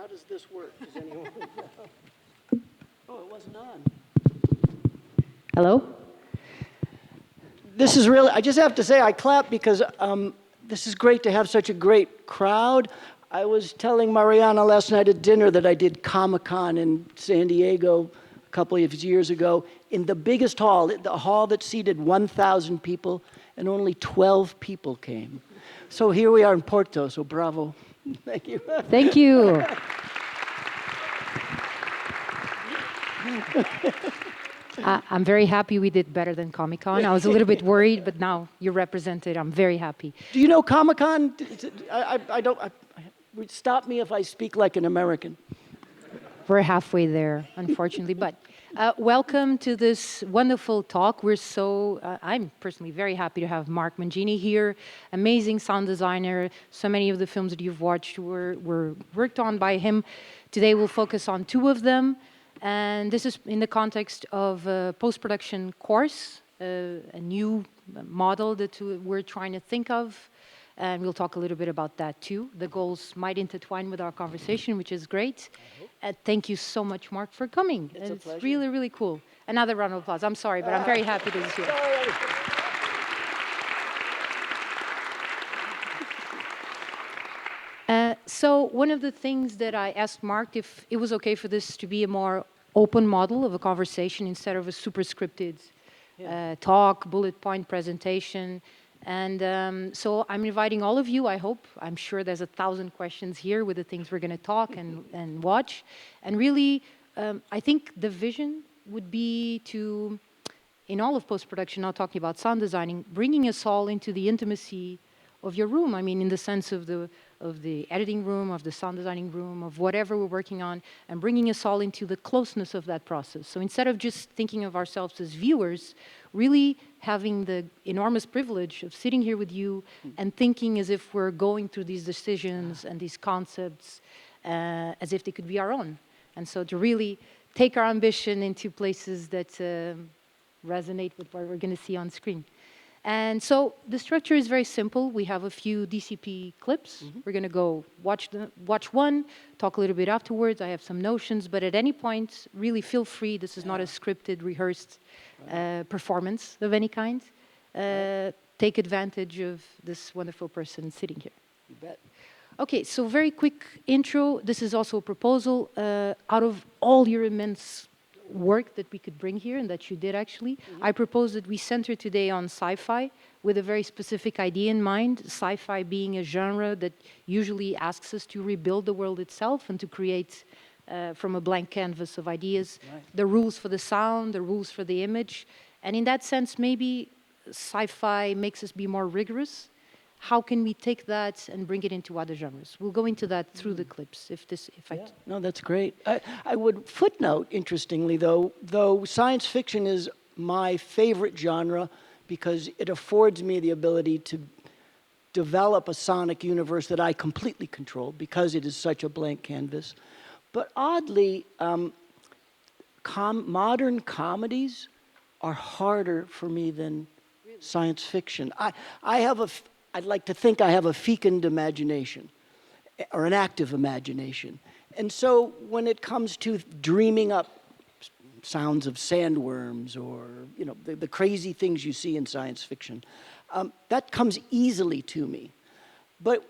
How does this work? Does anyone Oh, it wasn't on. Hello? This is really, I just have to say, I clap because this is great to have such a great crowd. I was telling Mariana last night at dinner that I did Comic-Con in San Diego a couple of years ago in the biggest hall, the hall that seated 1,000 people, and only 12 people came. So here we are in Porto, so bravo. Thank you. Thank you. I'm very happy we did better than Comic-Con. I was a little bit worried, but now you're represented. I'm very happy. Do you know Comic-Con? Stop me if I speak like an American. We're halfway there, unfortunately. But welcome to this wonderful talk. I'm personally very happy to have Mark Mangini here, amazing sound designer. So many of the films that you've watched were worked on by him. Today we'll focus on two of them. And this is in the context of a post-production course, a new model that we're trying to think of. And we'll talk a little bit about that too. The goals might intertwine with our conversation, which is great. Thank you so much, Mark, for coming. It's really, really cool. Another round of applause. I'm sorry, but I'm very happy to be here. So one of the things that I asked Mark if it was okay for this to be a more open model of a conversation instead of a super scripted talk, bullet point presentation. And so I'm inviting all of you, I hope. I'm sure there's 1,000 questions here with the things we're going to talk and watch. And really, I think the vision would be to, in all of post-production, now talking about sound designing, bringing us all into the intimacy of your room. I mean, in the sense of the editing room, of the sound designing room, of whatever we're working on, and bringing us all into the closeness of that process. So instead of just thinking of ourselves as viewers, really having the enormous privilege of sitting here with you and thinking as if we're going through these decisions and these concepts as if they could be our own. And so to really take our ambition into places that resonate with what we're going to see on screen. And so the structure is very simple. We have a few DCP clips. We're going to go watch one, talk a little bit afterwards. I have some notions, but at any point, really feel free. This is not a scripted, rehearsed performance of any kind. Take advantage of this wonderful person sitting here. You bet. Okay, so very quick intro. This is also a proposal. Out of all your immense work that we could bring here and that you did actually, I propose that we center today on sci-fi with a very specific idea in mind, sci-fi being a genre that usually asks us to rebuild the world itself and to create from a blank canvas of ideas, the rules for the sound, the rules for the image. And in that sense, maybe sci-fi makes us be more rigorous. How can we take that and bring it into other genres? We'll go into that through the clips. No, that's great. I would footnote, interestingly, though science fiction is my favorite genre because it affords me the ability to develop a sonic universe that I completely control because it is such a blank canvas. But oddly, modern comedies are harder for me than science fiction. I'd like to think I have a fecund imagination, or an active imagination. And so when it comes to dreaming up sounds of sandworms or the crazy things you see in science fiction, that comes easily to me. But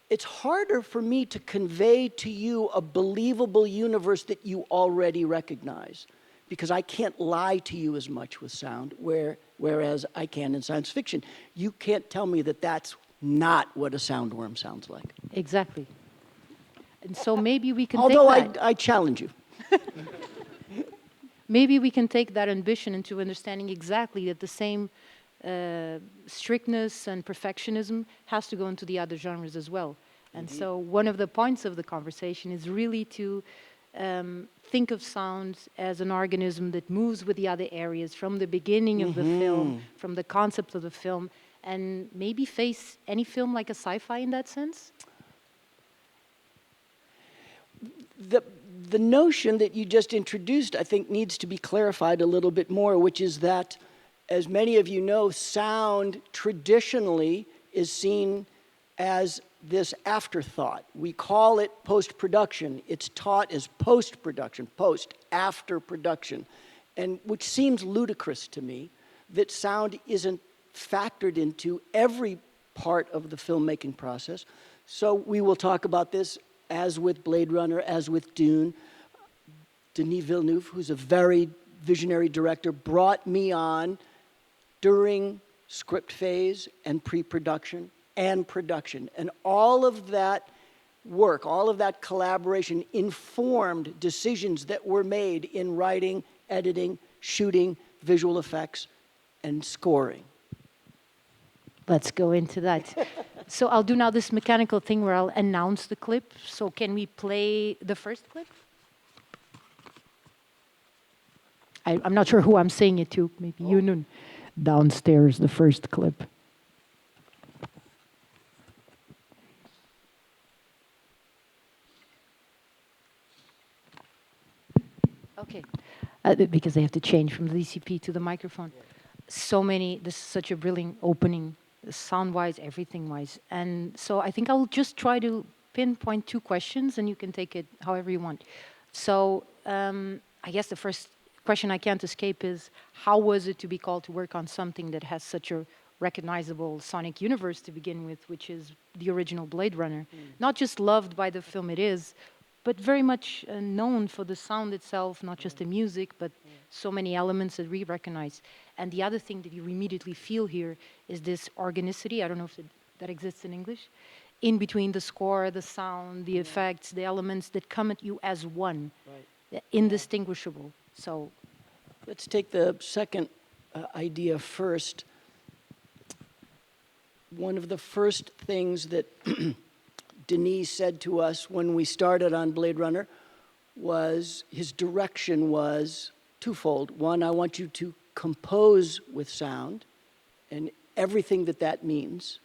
it's harder for me to convey to you a believable universe that you already recognize, because I can't lie to you as much with sound, whereas I can in science fiction. You can't tell me that that's not what a soundworm sounds like. Exactly. And so maybe we can Although take that. I challenge you. Maybe we can take that ambition into understanding exactly that the same strictness and perfectionism has to go into the other genres as well. And so one of the points of the conversation is really to think of sound as an organism that moves with the other areas from the beginning of the film, from the concept of the film, and maybe face any film like a sci-fi in that sense? The notion that you just introduced, I think, needs to be clarified a little bit more, which is that, as many of you know, sound traditionally is seen as this afterthought. We call it post-production. It's taught as post-production, post, after production, and which seems ludicrous to me that sound isn't factored into every part of the filmmaking process. So we will talk about this as with Blade Runner, as with Dune. Denis Villeneuve, who's a very visionary director, brought me on during script phase and pre-production and production. And all of that work, all of that collaboration informed decisions that were made in writing, editing, shooting, visual effects, and scoring. Let's go into that. So I'll do now this mechanical thing where I'll announce the clip. So can we play the first clip? I'm not sure who I'm saying it to. Maybe you, Nun. Downstairs, the first clip. Okay. Because they have to change from the DCP to the microphone. Yeah. So many, this is such a brilliant opening, sound-wise, everything-wise. And so I think I'll just try to pinpoint 2 questions, and you can take it however you want. So I guess the first question I can't escape is, how was it to be called to work on something that has such a recognizable sonic universe to begin with, which is the original Blade Runner? Not just loved by the film it is, but very much known for the sound itself, not just the music, but so many elements that we recognize. And the other thing that you immediately feel here is this organicity, I don't know if that exists in English, in between the score, the sound, the effects, the elements that come at you as one, indistinguishable. So let's take the second idea first. One of the first things that Denis said to us when we started on Blade Runner was, his direction was twofold. One, I want you to compose with sound and everything that that means.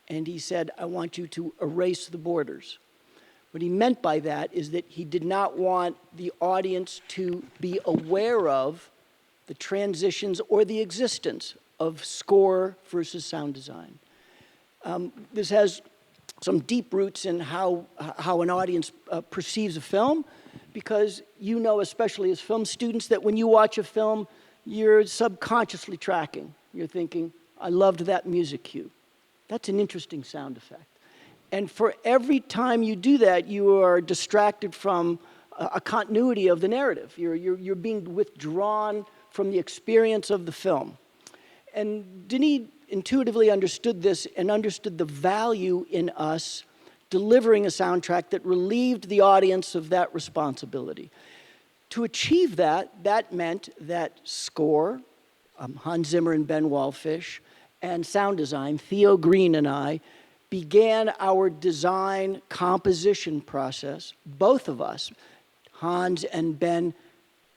And he said, I want you to erase the borders. What he meant by that is that he did not want the audience to be aware of the transitions or the existence of score versus sound design. This has some deep roots in how an audience perceives a film, because you know, especially as film students, that when you watch a film, you're subconsciously tracking. You're thinking, I loved that music cue. That's an interesting sound effect. And for every time you do that, you are distracted from a continuity of the narrative. You're being withdrawn from the experience of the film. And Denis intuitively understood this and understood the value in us delivering a soundtrack that relieved the audience of that responsibility. To achieve that, that meant that score, Hans Zimmer and Ben Wallfish, and sound design, Theo Green and I, began our design composition process, both of us, Hans and Ben,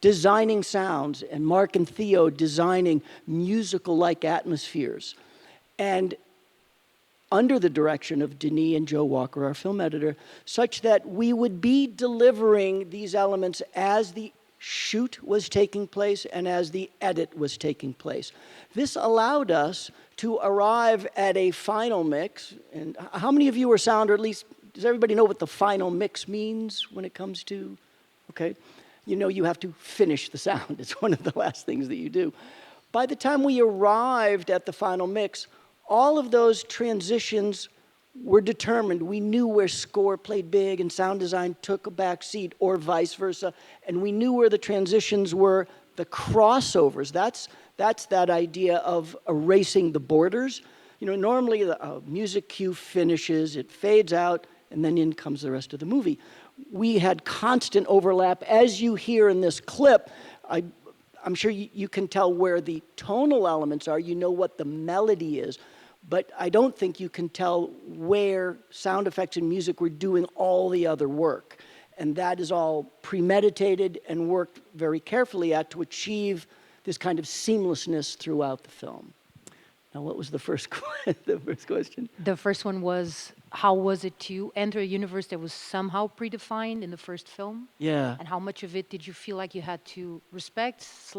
designing sounds, and Mark and Theo designing musical-like atmospheres. And under the direction of Denis and Joe Walker, our film editor, such that we would be delivering these elements as the shoot was taking place and as the edit was taking place. This allowed us to arrive at a final mix. And how many of you are sound, or at least does everybody know what the final mix means when it comes to, okay? You know you have to finish the sound. It's one of the last things that you do. By the time we arrived at the final mix, all of those transitions were determined. We knew where score played big and sound design took a back seat, or vice versa. And we knew where the transitions were, the crossovers. That's that idea of erasing the borders. You know, normally the music cue finishes, it fades out, and then in comes the rest of the movie. We had constant overlap. As you hear in this clip, I'm sure you can tell where the tonal elements are. You know what the melody is. But I don't think you can tell where sound effects and music were doing all the other work. And that is all premeditated and worked very carefully at to achieve this kind of seamlessness throughout the film. Now, what was the first question? The first one was, how was it to enter a universe that was somehow predefined in the first film? Yeah. And how much of it did you feel like you had to respect /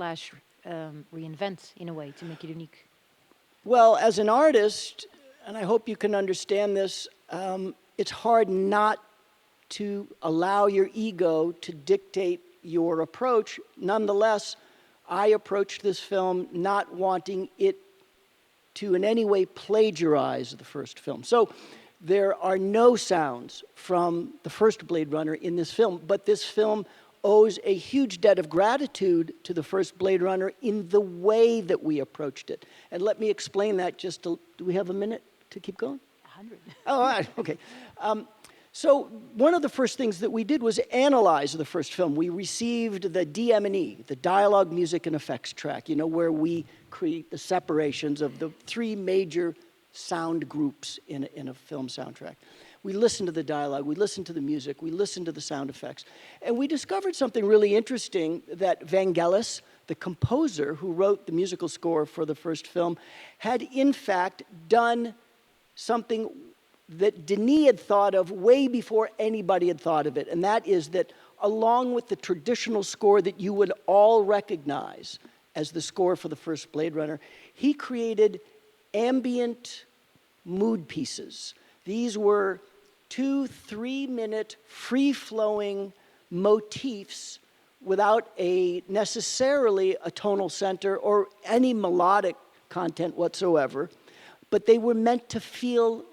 reinvent in a way to make it unique? Well, as an artist, and I hope you can understand this, it's hard not to allow your ego to dictate your approach. Nonetheless, I approached this film not wanting it to in any way plagiarize the first film. So there are no sounds from the first Blade Runner in this film, but this film owes a huge debt of gratitude to the first Blade Runner in the way that we approached it. And let me explain that just do we have a minute to keep going? 100. Oh, all right, okay. So one of the first things that we did was analyze the first film. We received the DM&E, the dialogue, music, and effects track, you know, where we create the separations of the three major sound groups in a film soundtrack. We listened to the dialogue, we listened to the music, we listened to the sound effects. And we discovered something really interesting, that Vangelis, the composer who wrote the musical score for the first film, had in fact done something that Denis had thought of way before anybody had thought of it, and that is that along with the traditional score that you would all recognize as the score for the first Blade Runner, he created ambient mood pieces. These were 2-3 minute free-flowing motifs without necessarily a tonal center or any melodic content whatsoever, but they were meant to feel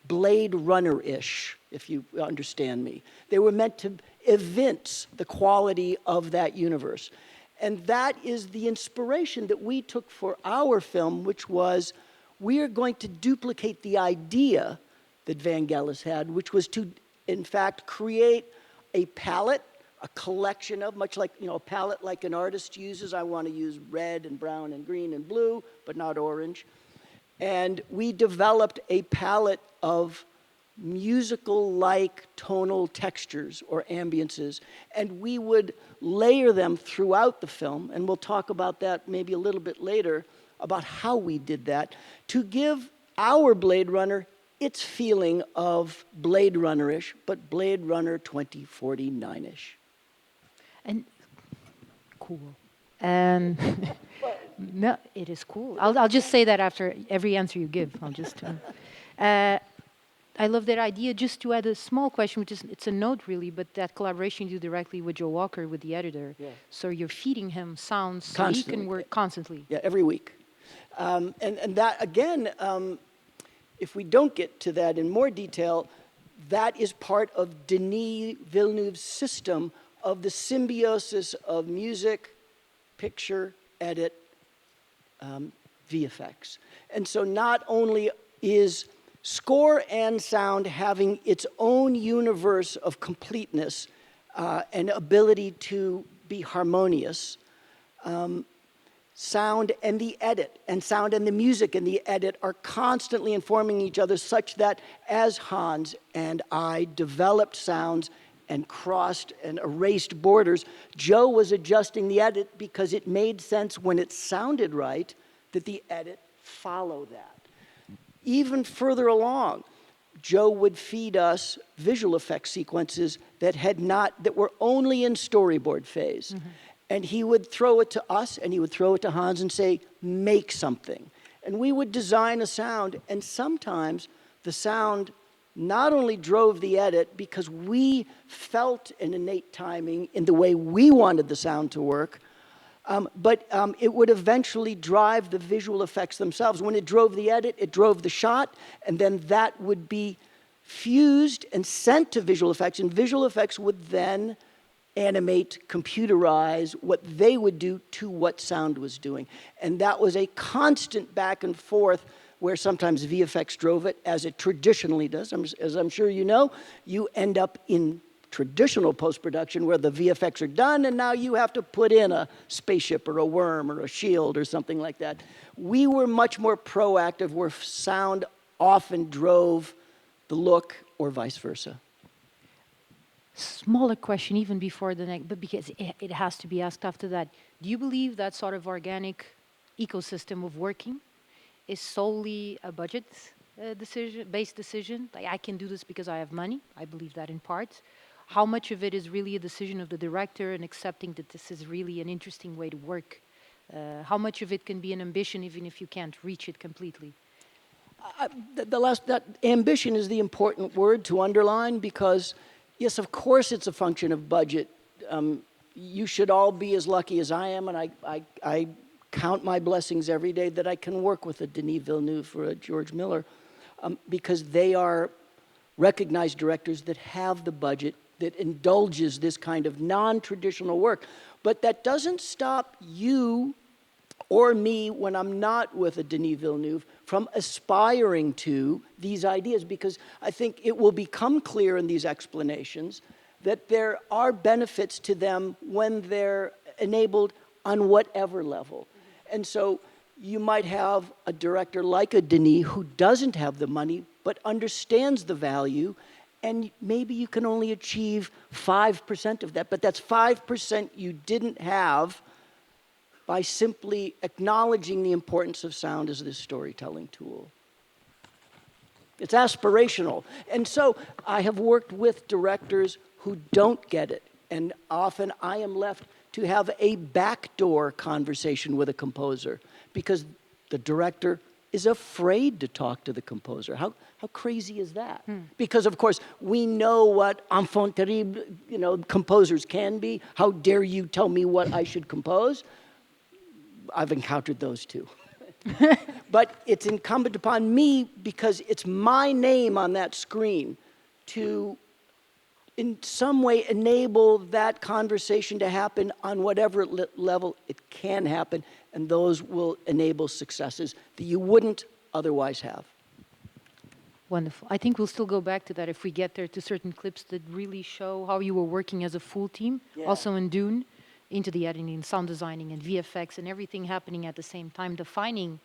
Blade Runner-ish, if you understand me. They were meant to evince the quality of that universe. And that is the inspiration that we took for our film, which was, we are going to duplicate the idea that Vangelis had, which was to, in fact, create a palette, a collection of, much like, you know, a palette like an artist uses. I want to use red and brown and green and blue, but not orange. And we developed a palette of musical-like tonal textures or ambiances, and we would layer them throughout the film, and we'll talk about that maybe a little bit later, about how we did that, to give our Blade Runner its feeling of Blade Runner-ish, but Blade Runner 2049-ish. And cool. And no, it is cool. I'll just say that after every answer you give. I'll just. I love that idea. Just to add a small question, which is it's a note really, but that collaboration you do directly with Joe Walker, with the editor. Yeah. So you're feeding him sounds so he Constantly. can work constantly. Yeah, every week. And that, again, if we don't get to that in more detail, that is part of Denis Villeneuve's system of the symbiosis of music, picture, edit, VFX. And so not only is score and sound having its own universe of completeness and ability to be harmonious, sound and the edit, and sound and the music and the edit are constantly informing each other, such that as Hans and I developed sounds and crossed and erased borders, Joe was adjusting the edit because it made sense when it sounded right that the edit follow that. Even further along, Joe would feed us visual effects sequences that were only in storyboard phase. Mm-hmm. And he would throw it to us, and he would throw it to Hans and say, make something. And we would design a sound, and sometimes the sound not only drove the edit because we felt an innate timing in the way we wanted the sound to work, but it would eventually drive the visual effects themselves. When it drove the edit, it drove the shot, and then that would be fused and sent to visual effects, and visual effects would then animate, computerize what they would do to what sound was doing. And that was a constant back and forth where sometimes VFX drove it, as it traditionally does. As I'm sure you know, you end up in traditional post-production where the VFX are done, and now you have to put in a spaceship or a worm or a shield or something like that. We were much more proactive, where sound often drove the look, or vice versa. Smaller question even before the next, but because it has to be asked after that. Do you believe that sort of organic ecosystem of working is solely a budget based decision? Like, I can do this because I have money. I believe that in part. How much of it is really a decision of the director and accepting that this is really an interesting way to work? How much of it can be an ambition even if you can't reach it completely? That ambition is the important word to underline because, yes, of course it's a function of budget. You should all be as lucky as I am, and I count my blessings every day that I can work with a Denis Villeneuve or a George Miller because they are recognized directors that have the budget that indulges this kind of non-traditional work. But that doesn't stop you or me when I'm not with a Denis Villeneuve from aspiring to these ideas, because I think it will become clear in these explanations that there are benefits to them when they're enabled on whatever level. And so you might have a director like a Denis who doesn't have the money but understands the value, and maybe you can only achieve 5% of that, but that's 5% you didn't have by simply acknowledging the importance of sound as this storytelling tool. It's aspirational. And so I have worked with directors who don't get it, and often I am left to have a backdoor conversation with a composer because the director is afraid to talk to the composer. How crazy is that? Because, of course, we know what enfant terrible, composers can be. How dare you tell me what I should compose? I've encountered those too. But it's incumbent upon me, because it's my name on that screen, to in some way enable that conversation to happen on whatever level it can happen, and those will enable successes that you wouldn't otherwise have. Wonderful. I think we'll still go back to that if we get there, to certain clips that really show how you were working as a full team, also in Dune, into the editing, sound designing, and VFX, and everything happening at the same time, defining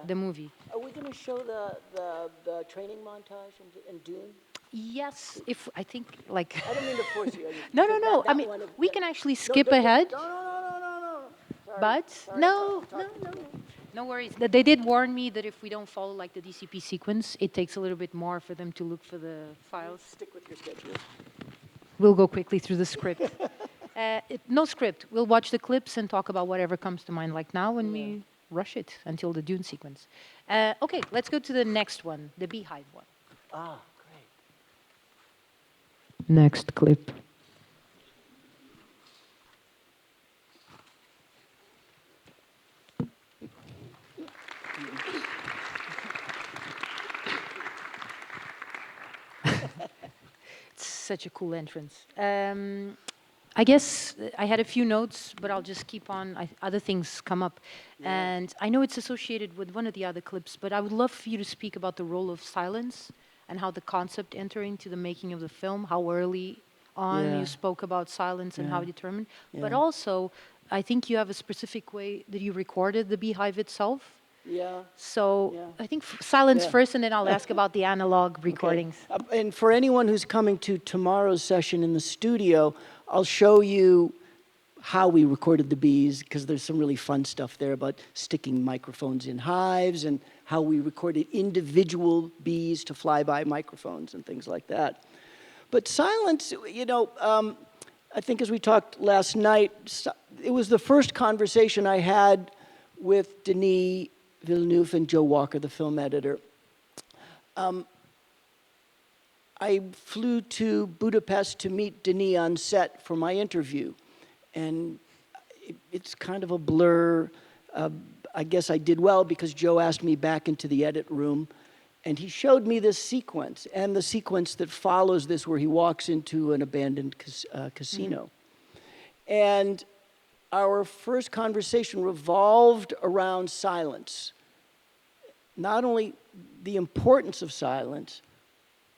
the movie. Are we going to show the training montage in Dune? Yes, if I think like. I don't mean to force you. No. I mean, we can actually skip ahead. No. Sorry, But sorry, no. No worries. They did warn me that if we don't follow like the DCP sequence, it takes a little bit more for them to look for the files. Stick with your schedule. We'll go quickly through the script. No script. We'll watch the clips and talk about whatever comes to mind, like now, and we rush it until the Dune sequence. Okay, let's go to the next one, the beehive one. Ah, great. Next clip. It's such a cool entrance. I guess I had a few notes, but I'll just keep on. Other things come up. And I know it's associated with one of the other clips, but I would love for you to speak about the role of silence and how the concept entered into the making of the film, how early on you spoke about silence and how determined. But also, I think you have a specific way that you recorded the beehive itself. Yeah. So I think silence first, and then I'll ask about the analog recordings. Okay. And for anyone who's coming to tomorrow's session in the studio, I'll show you how we recorded the bees, because there's some really fun stuff there about sticking microphones in hives and how we recorded individual bees to fly by microphones and things like that. But silence, I think as we talked last night, it was the first conversation I had with Denis Villeneuve and Joe Walker, the film editor. I flew to Budapest to meet Denis on set for my interview, and it's kind of a blur. I guess I did well because Joe asked me back into the edit room, and he showed me this sequence, and the sequence that follows this where he walks into an abandoned casino. And our first conversation revolved around silence. Not only the importance of silence,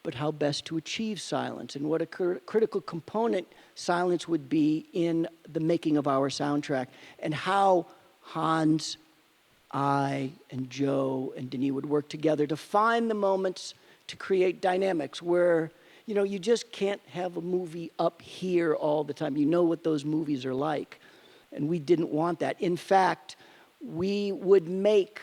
but how best to achieve silence and what a critical component silence would be in the making of our soundtrack, and how Hans, I, and Joe and Denis would work together to find the moments to create dynamics where, you just can't have a movie up here all the time. You know what those movies are like. And we didn't want that. In fact, we would make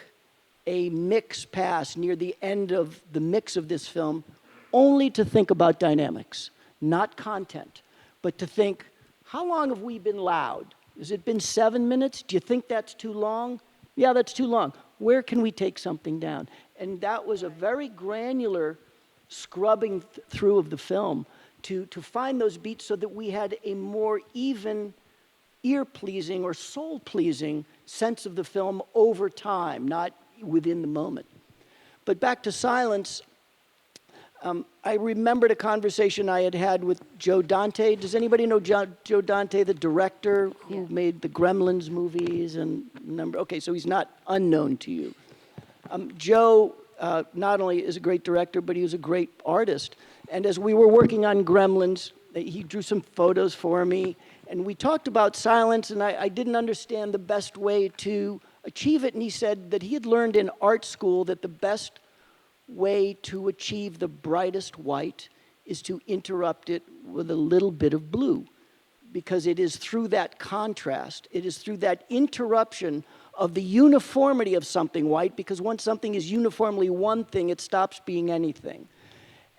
a mix pass near the end of the mix of this film only to think about dynamics, not content, but to think, how long have we been loud? Has it been 7 minutes? Do you think that's too long? Yeah, that's too long. Where can we take something down? And that was a very granular scrubbing through of the film to find those beats so that we had a more even ear-pleasing or soul-pleasing sense of the film over time, not within the moment. But back to silence, I remembered a conversation I had had with Joe Dante. Does anybody know Joe Dante, the director who made the Gremlins movies and okay, so he's not unknown to you. Joe not only is a great director, but he was a great artist. And as we were working on Gremlins, he drew some photos for me, and we talked about silence, and I didn't understand the best way to achieve it. And he said that he had learned in art school that the best way to achieve the brightest white is to interrupt it with a little bit of blue, because it is through that contrast, it is through that interruption of the uniformity of something white, because once something is uniformly one thing, it stops being anything.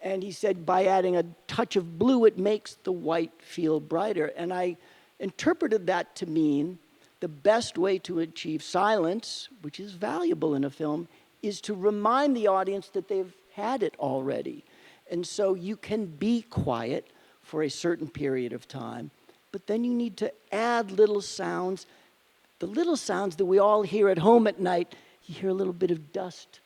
And he said by adding a touch of blue, it makes the white feel brighter. And I interpreted that to mean the best way to achieve silence, which is valuable in a film, is to remind the audience that they've had it already. And so you can be quiet for a certain period of time, but then you need to add little sounds. The little sounds that we all hear at home at night, you hear a little bit of dust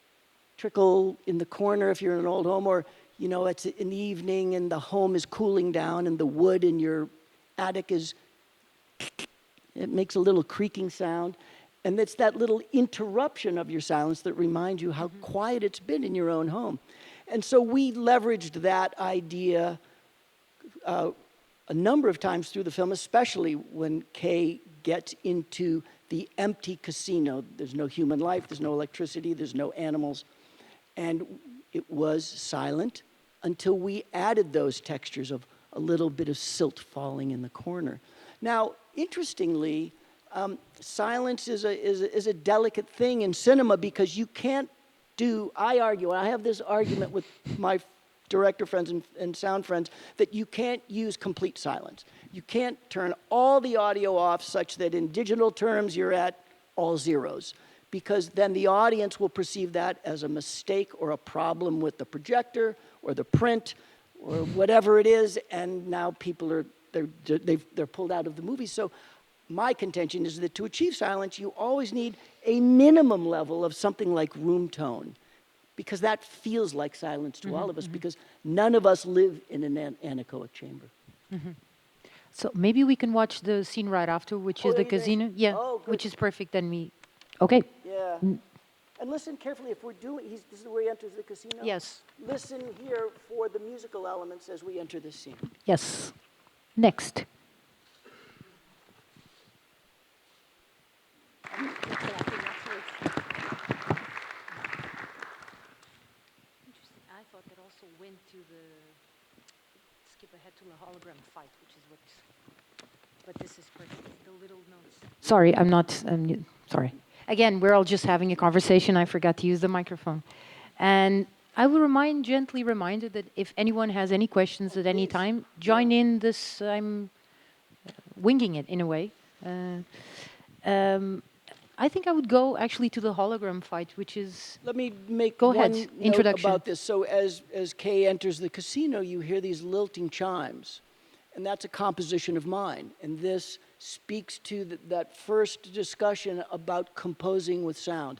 trickle in the corner if you're in an old home, or you know, it's in the evening and the home is cooling down and the wood in your attic is, it makes a little creaking sound. And it's that little interruption of your silence that reminds you how quiet it's been in your own home. And so we leveraged that idea a number of times through the film, especially when Kay gets into the empty casino. There's no human life, there's no electricity, there's no animals. And it was silent until we added those textures of a little bit of silt falling in the corner. Now, interestingly, silence is a delicate thing in cinema, because you can't do, I argue, and I have this argument with my director friends and sound friends, that you can't use complete silence. You can't turn all the audio off such that in digital terms you're at all zeros, because then the audience will perceive that as a mistake or a problem with the projector or the print or whatever it is, and now people are, they're pulled out of the movie. So my contention is that to achieve silence, you always need a minimum level of something like room tone, because that feels like silence to all of us, because none of us live in an anechoic chamber. So maybe we can watch the scene right after, which is the casino. Yeah, Oh, good. which is perfect. Then we, okay. Yeah. And listen carefully, if we're doing, this is where he enters the casino? Yes. Listen here for the musical elements as we enter this scene. Yes. Next. Interesting. I thought that also went to the skip ahead to the hologram fight, which is what. But this is perfect. The little notes. Sorry, I'm not. Sorry. Again, we're all just having a conversation. I forgot to use the microphone, and I will gently remind you that if anyone has any questions at any time, join in this. I'm winging it in a way. I think I would go actually to the hologram fight, which is. Let me make Go one ahead. note Introduction. about this. So as Kay enters the casino, you hear these lilting chimes, and that's a composition of mine. And this speaks to that first discussion about composing with sound.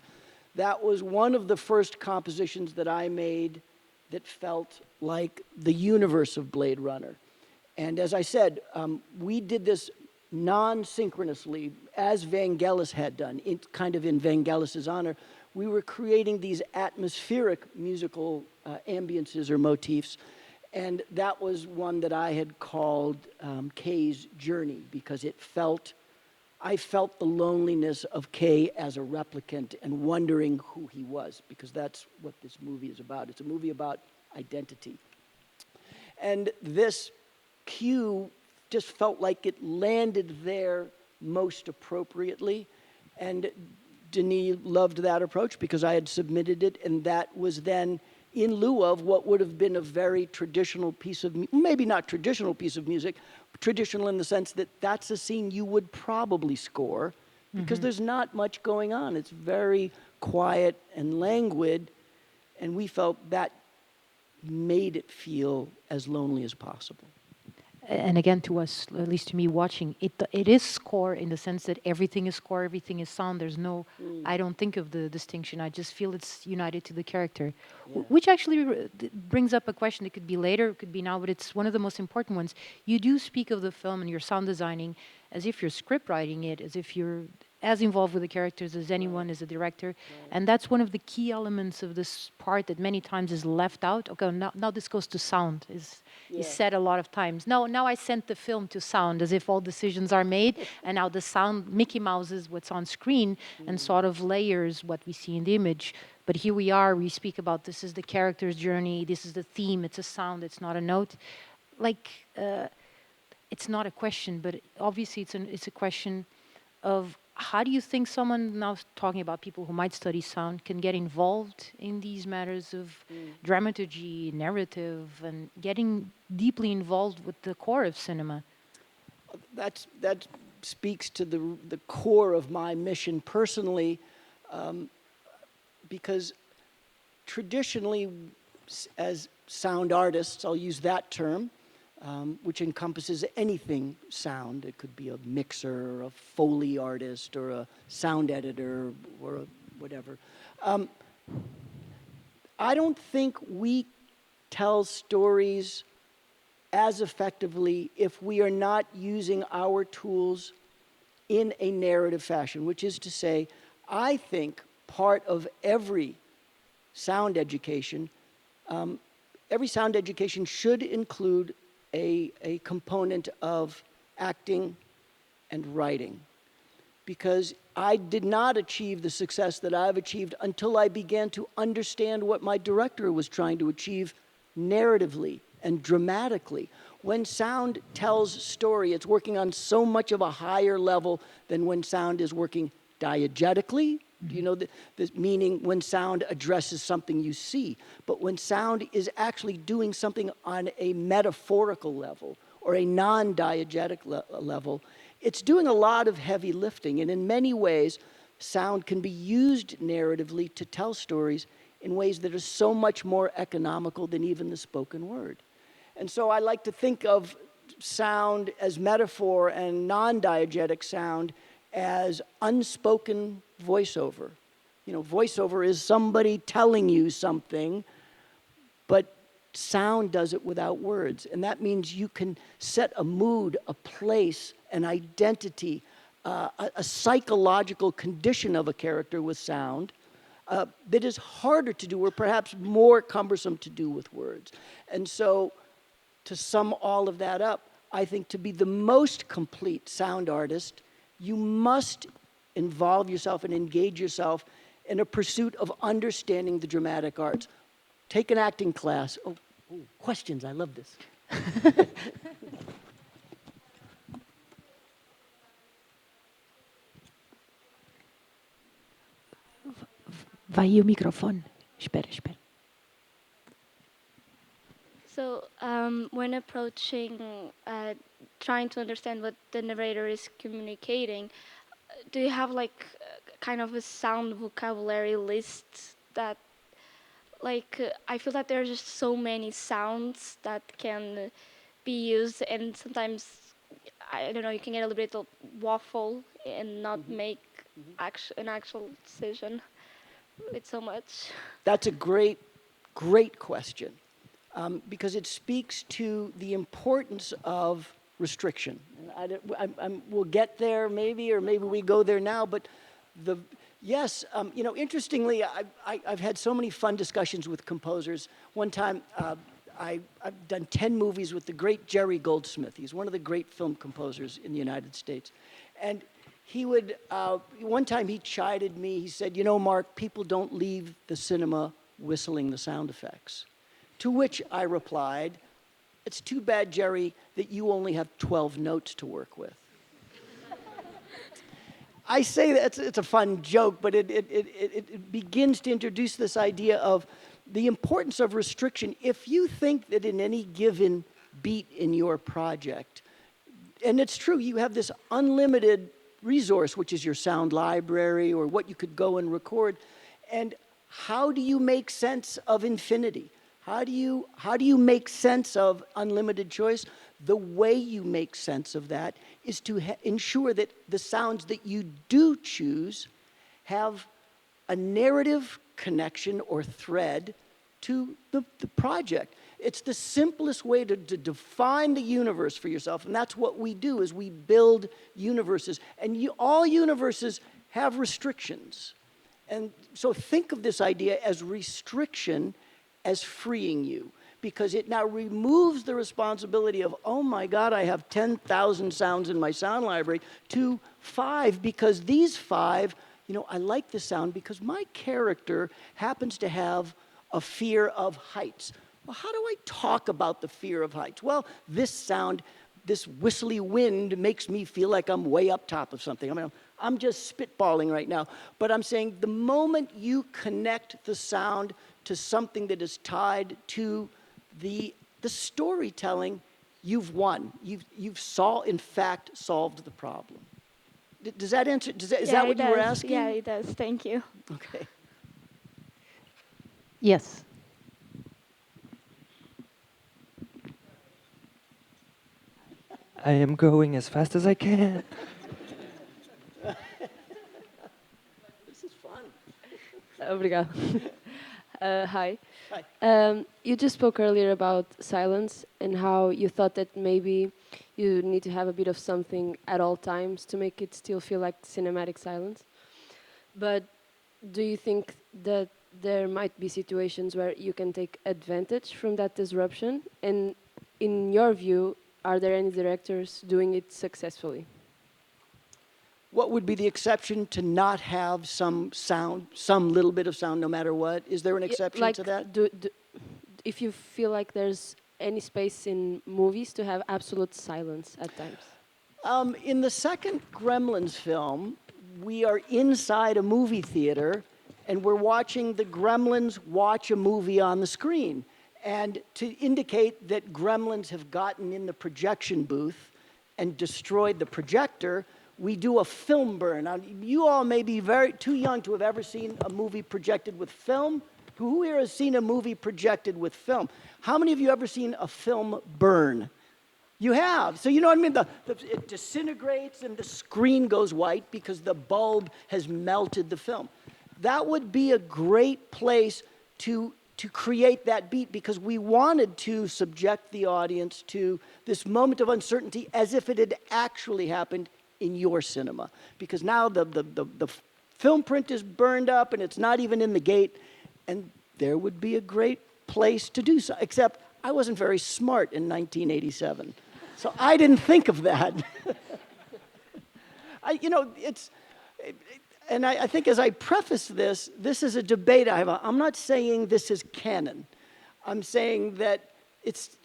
That was one of the first compositions that I made that felt like the universe of Blade Runner. And as I said, we did this non-synchronously, as Vangelis had done, kind of in Vangelis's honor. We were creating these atmospheric musical ambiances or motifs, and that was one that I had called Kay's Journey, because I felt the loneliness of Kay as a replicant and wondering who he was, because that's what this movie is about. It's a movie about identity. And this cue just felt like it landed there most appropriately. And Denis loved that approach because I had submitted it, and that was then in lieu of what would have been a very traditional piece of, maybe not traditional piece of music, traditional in the sense that that's a scene you would probably score, because there's not much going on. It's very quiet and languid, And we felt that made it feel as lonely as possible. And again, to us, at least to me watching, it is score in the sense that everything is score, everything is sound. There's no, I don't think of the distinction. I just feel it's united to the character, which actually brings up a question. It could be later, it could be now, but it's one of the most important ones. You do speak of the film and your sound designing as if you're script writing it, as if you're as involved with the characters as anyone as a director. And that's one of the key elements of this part that many times is left out. Okay, now this goes to sound, is said a lot of times. Now I sent the film to sound, as if all decisions are made, and now the sound, Mickey Mouse is what's on screen, and sort of layers what we see in the image. But here we are, we speak about this is the character's journey, this is the theme, it's a sound, it's not a note. Like, it's not a question, but obviously it's a question of how do you think someone, now talking about people who might study sound, can get involved in these matters of dramaturgy, narrative, and getting deeply involved with the core of cinema? That speaks to the core of my mission personally, because traditionally, as sound artists, I'll use that term, which encompasses anything sound. It could be a mixer, or a Foley artist, or a sound editor, or whatever. I don't think we tell stories as effectively if we are not using our tools in a narrative fashion, which is to say, I think part of every sound education should include a component of acting and writing, because I did not achieve the success that I've achieved until I began to understand what my director was trying to achieve narratively and dramatically. When sound tells story, it's working on so much of a higher level than when sound is working diegetically. You know, the meaning when sound addresses something you see, but when sound is actually doing something on a metaphorical level or a non-diegetic level, it's doing a lot of heavy lifting. And in many ways, sound can be used narratively to tell stories in ways that are so much more economical than even the spoken word. And so I like to think of sound as metaphor and non-diegetic sound as unspoken voiceover. You know, voiceover is somebody telling you something, but sound does it without words. And that means you can set a mood, a place, an identity, a psychological condition of a character with sound that is harder to do, or perhaps more cumbersome to do with words. And so, to sum all of that up, I think to be the most complete sound artist, you must involve yourself and engage yourself in a pursuit of understanding the dramatic arts. Take an acting class. Oh, questions, I love this. Vai o microfone. Espera. So, when approaching, trying to understand what the narrator is communicating, do you have like kind of a sound vocabulary list that, like, I feel that there are just so many sounds that can be used, and sometimes, I don't know, you can get a little bit of waffle and not make an actual decision with so much. That's a great question, because it speaks to the importance of restriction. We'll get there maybe, or maybe we go there now, but yes, you know, interestingly, I've had so many fun discussions with composers. One time, I've done 10 movies with the great Jerry Goldsmith. He's one of the great film composers in the United States. And he would, one time he chided me, he said, you know, Mark, people don't leave the cinema whistling the sound effects. To which I replied, it's too bad, Jerry, that you only have 12 notes to work with. I say that it's a fun joke, but it begins to introduce this idea of the importance of restriction. If you think that in any given beat in your project, and it's true, you have this unlimited resource, which is your sound library or what you could go and record, and how do you make sense of infinity? How do you make sense of unlimited choice? The way you make sense of that is to ensure that the sounds that you do choose have a narrative connection or thread to the project. It's the simplest way to define the universe for yourself, and that's what we do, is we build universes. And all universes have restrictions. And so think of this idea as restriction as freeing you, because it now removes the responsibility of, oh my God, I have 10,000 sounds in my sound library, to 5, because these 5, I like the sound because my character happens to have a fear of heights. Well, how do I talk about the fear of heights? Well, this sound, this whistly wind makes me feel like I'm way up top of something. I mean, I'm just spitballing right now. But I'm saying the moment you connect the sound to something that is tied to the storytelling, you've won. You've in fact solved the problem. Does that answer? Is that what you were asking? Yeah, it does. Thank you. Okay. Yes. I am going as fast as I can. This is fun. Obrigado. Hi. Hi. You just spoke earlier about silence and how you thought that maybe you need to have a bit of something at all times to make it still feel like cinematic silence. But do you think that there might be situations where you can take advantage from that disruption? And in your view, are there any directors doing it successfully? What would be the exception to not have some sound, some little bit of sound, no matter what? Is there an exception to that? If you feel like there's any space in movies to have absolute silence at times? In the second Gremlins film, we are inside a movie theater, and we're watching the Gremlins watch a movie on the screen. And to indicate that Gremlins have gotten in the projection booth and destroyed the projector, we do a film burn. Now, you all may be too young to have ever seen a movie projected with film. Who here has seen a movie projected with film? How many of you ever seen a film burn? You have. So you know what I mean? It disintegrates and the screen goes white because the bulb has melted the film. That would be a great place to create that beat, because we wanted to subject the audience to this moment of uncertainty as if it had actually happened in your cinema. Because now the film print is burned up and it's not even in the gate, and there would be a great place to do so, except I wasn't very smart in 1987. So I didn't think of that. I think as I preface this is a debate I have. I'm not saying this is canon. I'm saying that it's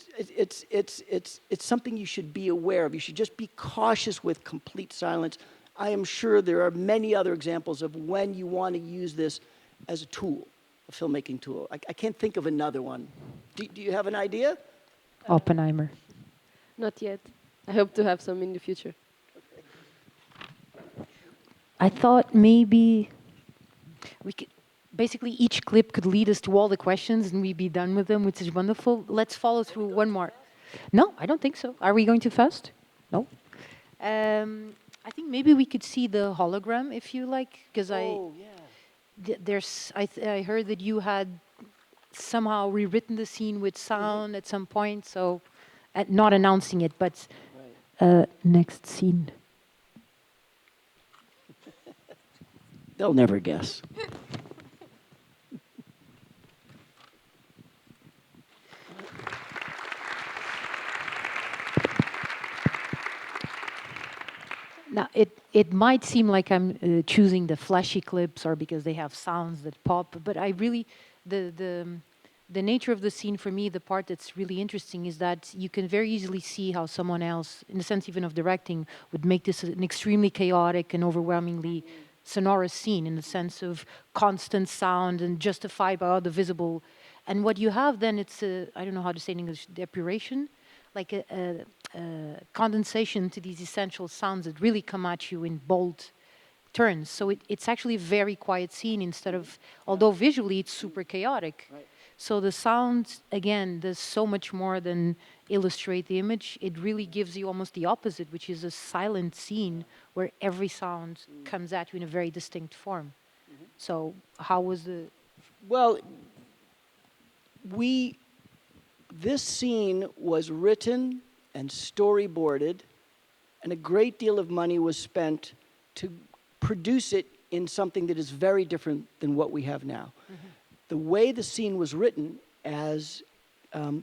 something you should be aware of. You should just be cautious with complete silence. I am sure there are many other examples of when you want to use this as a tool, a filmmaking tool. I can't think of another one. Do you have an idea? Oppenheimer. Not yet. I hope to have some in the future. I thought maybe we could, basically each clip could lead us to all the questions and we'd be done with them, which is wonderful. Let's follow through one more. No, I don't think so. Are we going too fast? No. I think maybe we could see the hologram if you like, because I heard that you had somehow rewritten the scene with sound at some point, so not announcing it, but next scene. They'll never guess. Now, it might seem like I'm choosing the flashy clips or because they have sounds that pop, but I really, the nature of the scene for me, the part that's really interesting is that you can very easily see how someone else, in the sense even of directing, would make this an extremely chaotic and overwhelmingly sonorous scene in the sense of constant sound and justified by all the visible. And what you have then, it's I don't know how to say in English, depuration, like a condensation to these essential sounds that really come at you in bold turns. So it's actually a very quiet scene instead of, although visually it's super chaotic. Right. So the sound, again, does so much more than illustrate the image. It really gives you almost the opposite, which is a silent scene where every sound comes at you in a very distinct form. So how was the... Well, this scene was written and storyboarded, and a great deal of money was spent to produce it in something that is very different than what we have now. The way the scene was written, as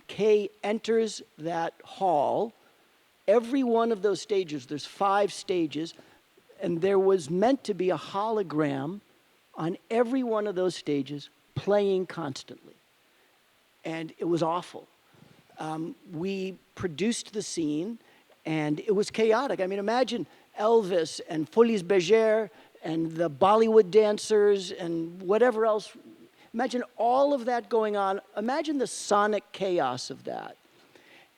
Kay enters that hall, every one of those stages, there's 5 stages, and there was meant to be a hologram on every one of those stages playing constantly. And it was awful. We produced the scene, and it was chaotic. I mean, imagine Elvis and Folies Bergère and the Bollywood dancers and whatever else. Imagine all of that going on. Imagine the sonic chaos of that.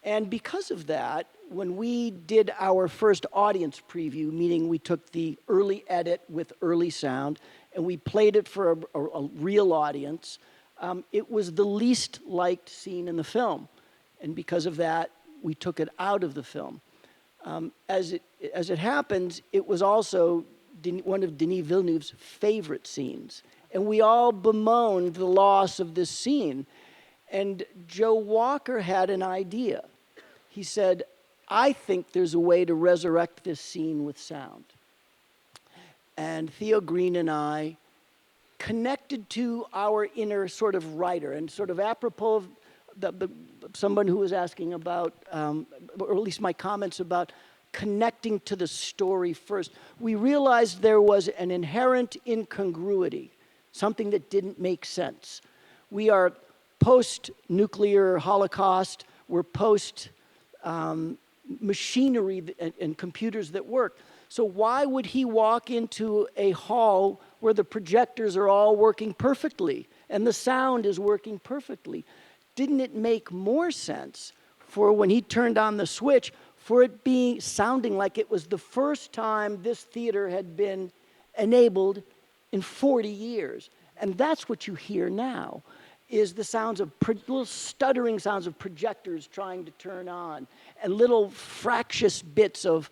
And because of that, when we did our first audience preview, meaning we took the early edit with early sound and we played it for a real audience, it was the least liked scene in the film. And because of that, we took it out of the film. As it happens, it was also one of Denis Villeneuve's favorite scenes. And we all bemoaned the loss of this scene. And Joe Walker had an idea. He said, I think there's a way to resurrect this scene with sound. And Theo Green and I connected to our inner sort of writer, and sort of apropos of someone who was asking about, or at least my comments about connecting to the story first, we realized there was an inherent incongruity, something that didn't make sense. We are post-nuclear Holocaust, we're post-machinery and computers that work. So why would he walk into a hall where the projectors are all working perfectly and the sound is working perfectly? Didn't it make more sense for when he turned on the switch, for it sounding like it was the first time this theater had been enabled in 40 years? And that's what you hear now, is the sounds of little stuttering sounds of projectors trying to turn on, and little fractious bits of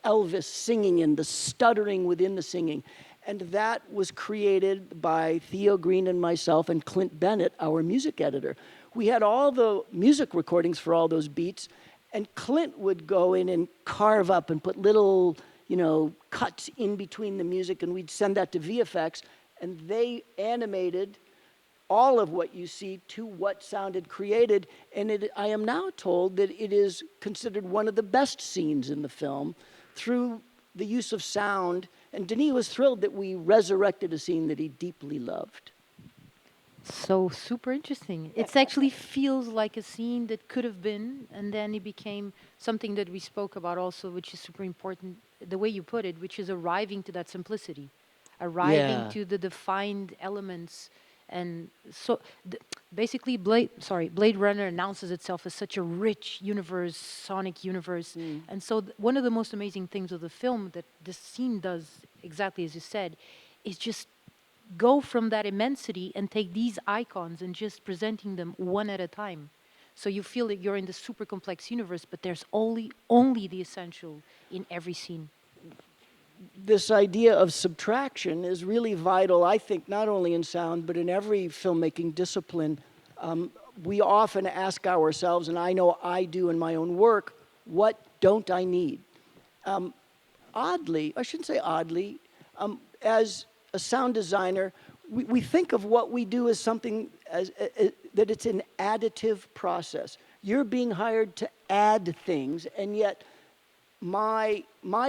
Elvis singing and the stuttering within the singing. And that was created by Theo Green and myself and Clint Bennett, our music editor. We had all the music recordings for all those beats, and Clint would go in and carve up and put little, cuts in between the music, and we'd send that to VFX, and they animated all of what you see to what sound had created. And I am now told that it is considered one of the best scenes in the film through the use of sound. And Denis was thrilled that we resurrected a scene that he deeply loved. So super interesting. It actually feels like a scene that could have been, and then it became something that we spoke about also, which is super important, the way you put it, which is arriving to that simplicity, arriving to the defined elements. And so basically Blade Runner announces itself as such a rich universe, sonic universe. And so one of the most amazing things of the film that this scene does, exactly as you said, is just go from that immensity and take these icons and just presenting them one at a time. So you feel that you're in this super complex universe, but there's only the essential in every scene. This idea of subtraction is really vital, I think, not only in sound, but in every filmmaking discipline. We often ask ourselves, and I know I do in my own work, what don't I need? Oddly, I shouldn't say oddly, as a sound designer, we think of what we do as something that it's an additive process. You're being hired to add things, and yet my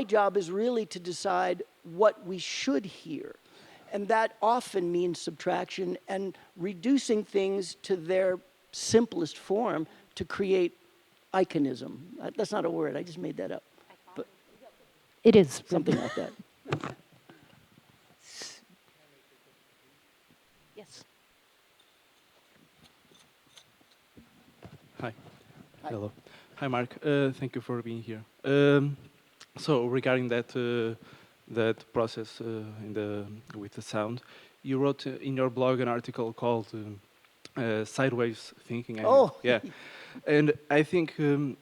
job is really to decide what we should hear. And that often means subtraction and reducing things to their simplest form to create iconism. That's not a word, I just made that up. But it is. Something like that. Yes. Hi. Hello. Hi, Mark. Thank you for being here. So regarding that that process with the sound. You wrote in your blog an article called "Sideways Thinking." Yeah, and I think,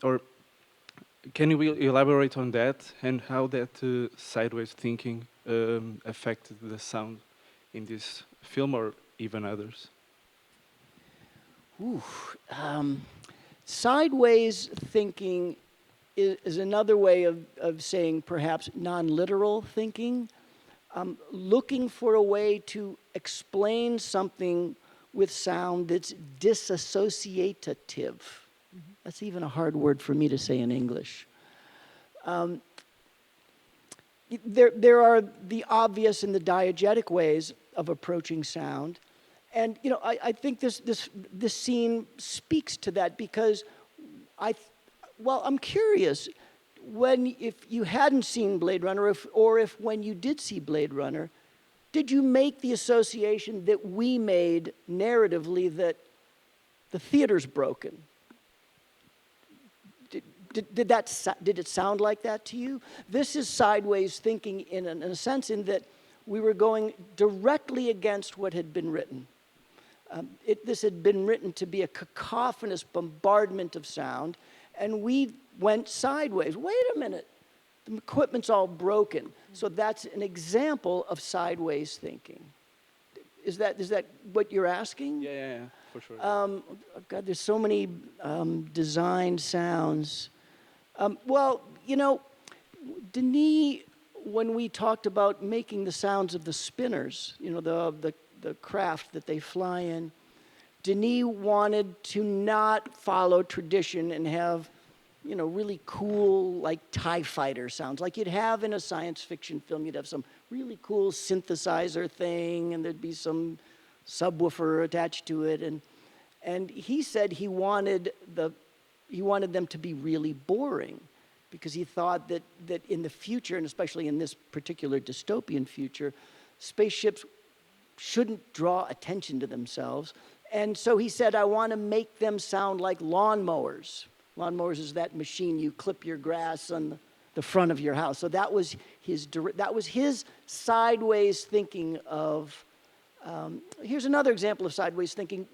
or can you elaborate on that and how that sideways thinking affected the sound in this film or even others? Ooh, sideways thinking is another way of saying perhaps non-literal thinking. Looking for a way to explain something with sound that's disassociative. That's even a hard word for me to say in English. There are the obvious and the diegetic ways of approaching sound. And you know, I think this scene speaks to that because I'm curious, if you hadn't seen Blade Runner, or if when you did see Blade Runner, did you make the association that we made narratively that the theater's broken? Did it sound like that to you? This is sideways thinking in a sense in that we were going directly against what had been written. This had been written to be a cacophonous bombardment of sound, and we went sideways. Wait a minute, the equipment's all broken. So that's an example of sideways thinking. Is that what you're asking? Yeah, for sure. God, there's so many design sounds. Well, you know, Denis, when we talked about making the sounds of the spinners, you know, the craft that they fly in, Denis wanted to not follow tradition and have, you know, really cool, like TIE fighter sounds, like you'd have in a science fiction film. You'd have some really cool synthesizer thing, and there'd be some subwoofer attached to it, and he said he wanted them to be really boring, because he thought that in the future, and especially in this particular dystopian future, spaceships shouldn't draw attention to themselves. And so he said, I want to make them sound like lawnmowers. Lawnmowers is that machine you clip your grass on the front of your house. So that was his sideways thinking of. Here's another example of sideways thinking.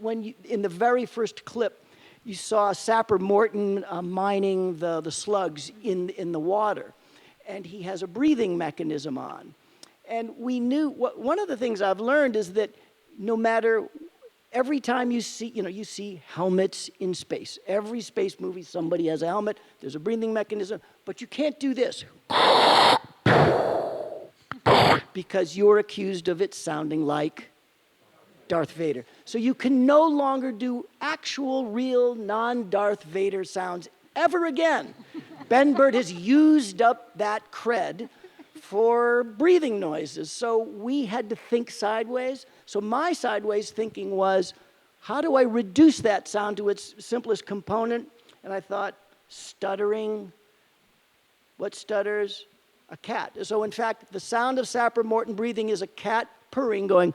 In the very first clip, you saw Sapper Morton mining the slugs in the water, and he has a breathing mechanism on. And we knew, one of the things I've learned is that no matter, every time you see helmets in space. Every space movie, somebody has a helmet, there's a breathing mechanism, but you can't do this. Because you're accused of it sounding like Darth Vader. So you can no longer do actual, real, non-Darth Vader sounds ever again. Ben Burtt has used up that cred for breathing noises. So we had to think sideways. So my sideways thinking was, how do I reduce that sound to its simplest component? And I thought, stuttering. What stutters? A cat. So in fact, the sound of Sapper Morton breathing is a cat purring going.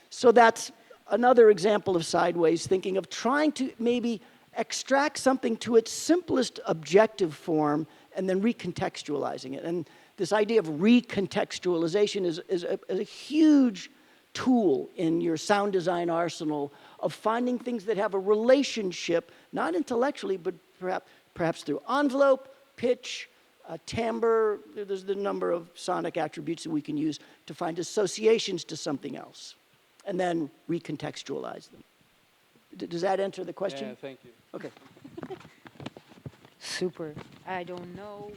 So that's another example of sideways thinking, of trying to maybe extract something to its simplest objective form and then recontextualizing it. And this idea of recontextualization is a huge tool in your sound design arsenal of finding things that have a relationship, not intellectually, but perhaps through envelope, pitch, timbre. There's the number of sonic attributes that we can use to find associations to something else, and then recontextualize them. Does that answer the question? Yeah, thank you. Okay. Super. I don't know.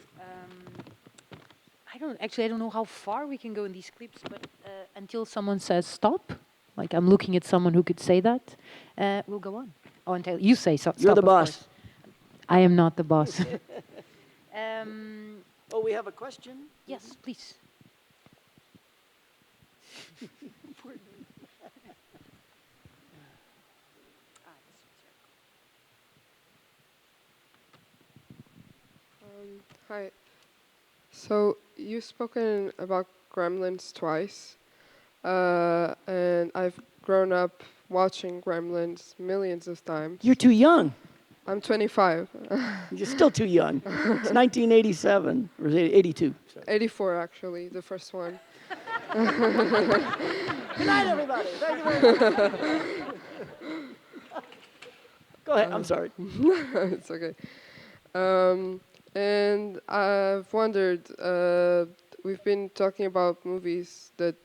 I don't know how far we can go in these clips, but until someone says stop, like I'm looking at someone who could say that, we'll go on. Oh, until you say so. You're stop, the of boss. course. I am not the boss. Oh, we have a question? Yes, please. Hi. So you've spoken about Gremlins twice, and I've grown up watching Gremlins millions of times. You're too young. I'm 25. You're still too young. It's 1987, or 82. Sorry. 84, actually, the first one. Good night, everybody. Thank you very much. Go ahead. I'm sorry. It's okay. And I've wondered, we've been talking about movies that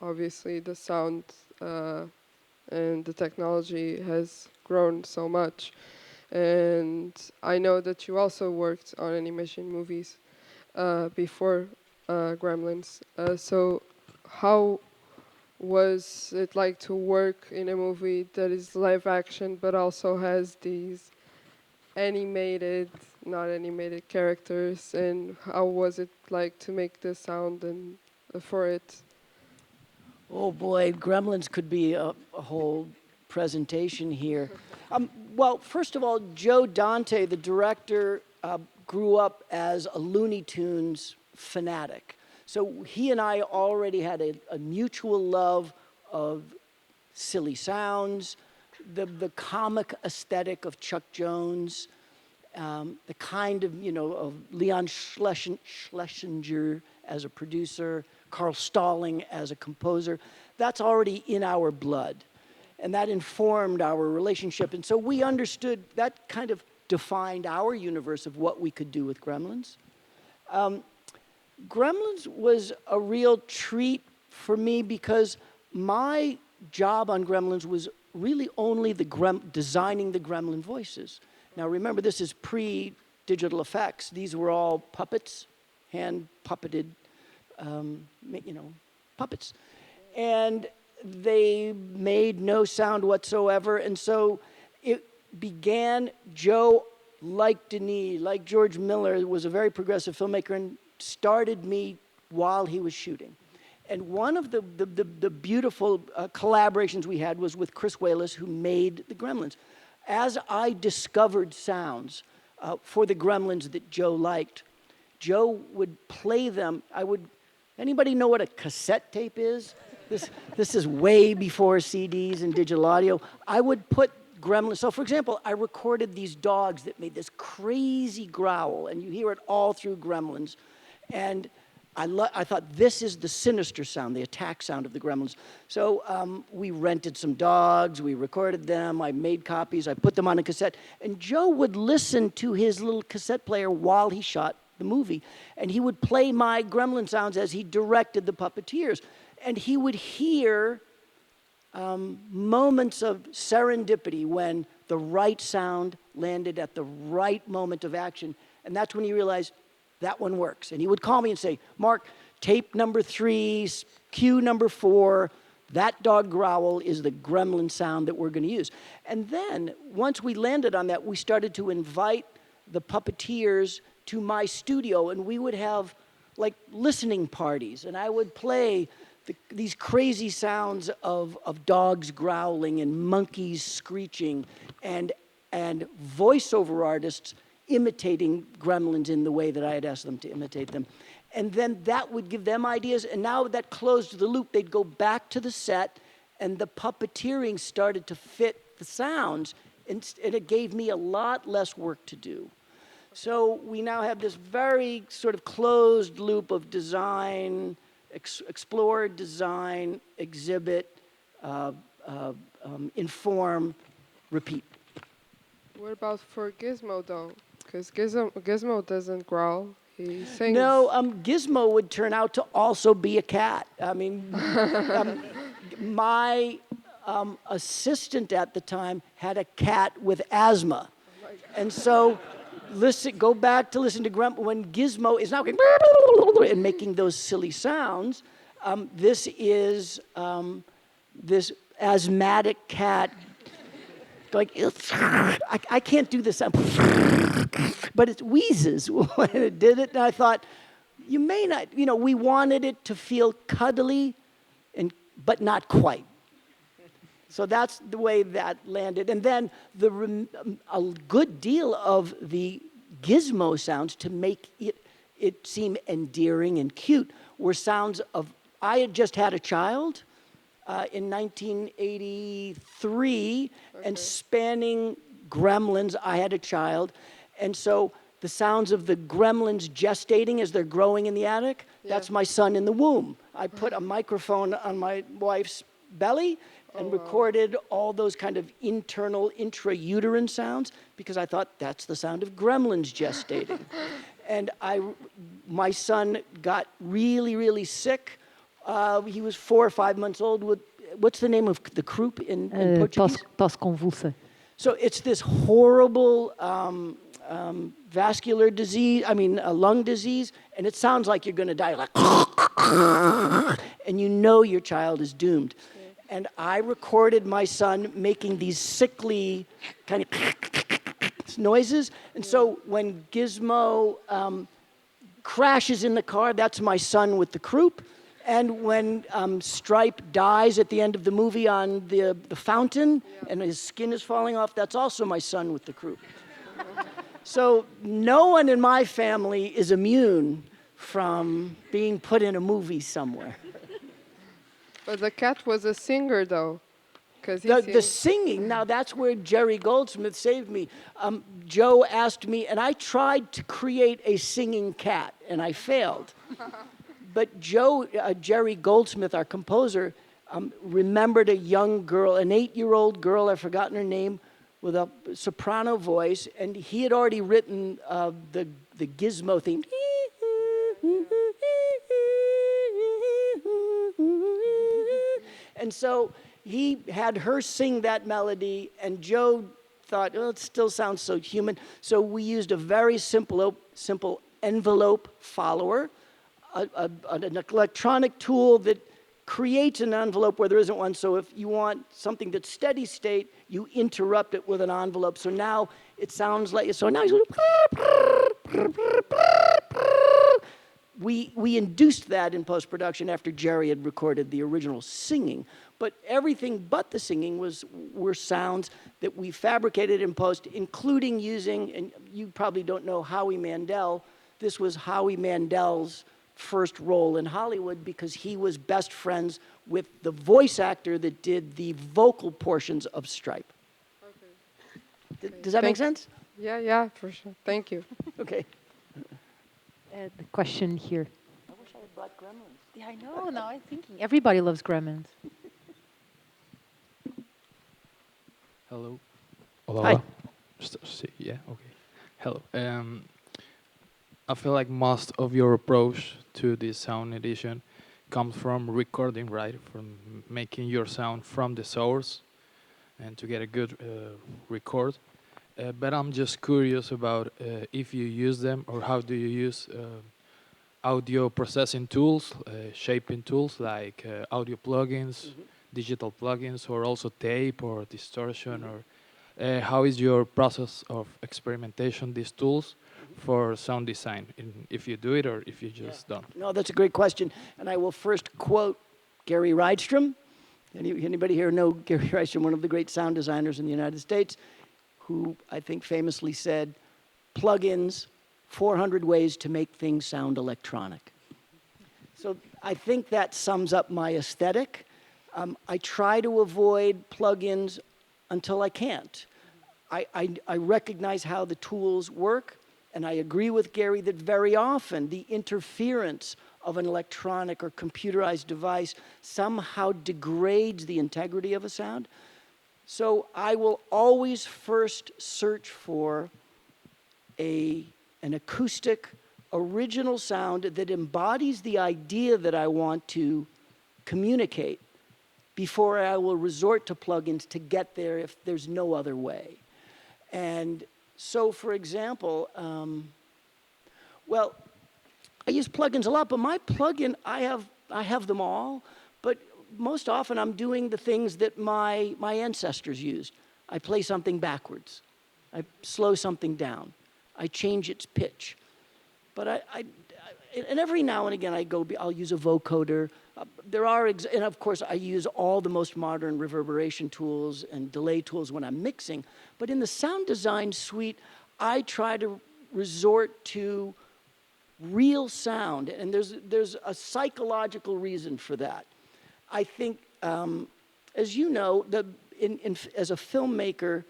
obviously the sound and the technology has grown so much. And I know that you also worked on animation movies before Gremlins. So how was it like to work in a movie that is live action but also has these animated, not animated characters, and how was it like to make the sound and for it? Oh boy, Gremlins could be a whole presentation here. Well, first of all, Joe Dante, the director, grew up as a Looney Tunes fanatic. So he and I already had a mutual love of silly sounds, the comic aesthetic of Chuck Jones, the kind of, of Leon Schlesinger as a producer, Carl Stalling as a composer. That's already in our blood. And that informed our relationship. And so we understood, that kind of defined our universe of what we could do with Gremlins. Gremlins was a real treat for me because my job on Gremlins was really only designing the Gremlin voices. Now remember, this is pre-digital effects. These were all puppets, hand puppeted, puppets. And they made no sound whatsoever. And so it began, Joe, like Denis, like George Miller, was a very progressive filmmaker and started me while he was shooting. And one of the beautiful collaborations we had was with Chris Walas, who made the Gremlins. As I discovered sounds for the Gremlins that Joe liked, Joe would play them. Anybody know what a cassette tape is? This is way before CDs and digital audio. I would put Gremlins. So for example, I recorded these dogs that made this crazy growl, and you hear it all through Gremlins. And I thought, this is the sinister sound, the attack sound of the Gremlins. So we rented some dogs, we recorded them, I made copies, I put them on a cassette. And Joe would listen to his little cassette player while he shot the movie. And he would play my Gremlin sounds as he directed the puppeteers. And he would hear moments of serendipity when the right sound landed at the right moment of action. And that's when he realized, that one works. And he would call me and say, Mark, tape number 3, cue number 4, that dog growl is the Gremlin sound that we're going to use. And then, once we landed on that, we started to invite the puppeteers to my studio, and we would have like listening parties, and I would play these crazy sounds of dogs growling and monkeys screeching and voiceover artists imitating Gremlins in the way that I had asked them to imitate them. And then that would give them ideas, and now that closed the loop. They'd go back to the set, and the puppeteering started to fit the sounds, and it gave me a lot less work to do. So we now have this very sort of closed loop of design, explore, design, exhibit, inform, repeat. What about for Gizmo, though? Because Gizmo doesn't growl. He sings. No, Gizmo would turn out to also be a cat. I mean, my assistant at the time had a cat with asthma. And so go back to listen to Grump. When Gizmo is now going and making those silly sounds, this is this asthmatic cat like, I can't do this, but it wheezes when it did it. And I thought, you may not, we wanted it to feel cuddly, but not quite. So that's the way that landed. And then a good deal of the Gizmo sounds to make it seem endearing and cute were sounds of, I had just had a child in 1983, and spanning gremlins. I had a child. And so the sounds of the gremlins gestating as they're growing in the attic, that's my son in the womb. I put a microphone on my wife's belly and recorded all those kind of internal intrauterine sounds because I thought that's the sound of gremlins gestating. And my son got really, really sick. He was 4 or 5 months old with, what's the name of the croup in Portuguese? Tosse convulsa. So it's this horrible vascular disease, a lung disease, and it sounds like you're going to die, like, and you know your child is doomed. And I recorded my son making these sickly kind of noises. And so when Gizmo crashes in the car, that's my son with the croup. And when Stripe dies at the end of the movie on the fountain and his skin is falling off, that's also my son with the croup. So no one in my family is immune from being put in a movie somewhere. But the cat was a singer, though. The singing, now that's where Jerry Goldsmith saved me. Joe asked me, and I tried to create a singing cat, and I failed. But Jerry Goldsmith, our composer, remembered a young girl, an 8-year-old girl, I've forgotten her name, with a soprano voice, and he had already written the Gizmo theme. And so he had her sing that melody, and Joe thought, oh, it still sounds so human. So we used a very simple envelope follower, an electronic tool that creates an envelope where there isn't one. So if you want something that's steady state, you interrupt it with an envelope. So now it sounds like, so now he's we induced that in post-production after Jerry had recorded the original singing. But everything but the singing were sounds that we fabricated in post, including using, and you probably don't know Howie Mandel. This was Howie Mandel's first role in Hollywood because he was best friends with the voice actor that did the vocal portions of Stripe. Okay. Does that make sense? Yeah, for sure. Thank you. Okay. The question here. I wish I had brought gremlins. Yeah, I know. Now I'm thinking. Everybody loves gremlins. Hello. Hi. Yeah, okay. Hello. I feel like most of your approach to this sound edition comes from recording, right? From making your sound from the source and to get a good record. But I'm just curious about if you use them or how do you use audio processing tools, shaping tools like audio plugins, digital plugins, or also tape or distortion, or how is your process of experimentation these tools for sound design, if you do it or if you just don't? No, that's a great question. And I will first quote Gary Rydstrom. Anybody here know Gary Rydstrom, one of the great sound designers in the United States, who I think famously said, plugins, 400 ways to make things sound electronic. So I think that sums up my aesthetic. I try to avoid plugins until I can't. I recognize how the tools work, and I agree with Gary that very often the interference of an electronic or computerized device somehow degrades the integrity of a sound. So I will always first search for an acoustic, original sound that embodies the idea that I want to communicate before I will resort to plugins to get there if there's no other way. And so, for example, well, I use plugins a lot, but my plugin, I have them all, but most often I'm doing the things that my ancestors used. I play something backwards. I slow something down. I change its pitch. But and every now and again I'll use a vocoder. And of course I use all the most modern reverberation tools and delay tools when I'm mixing. But in the sound design suite, I try to resort to real sound, and there's a psychological reason for that. I think, as you know, as a filmmaker,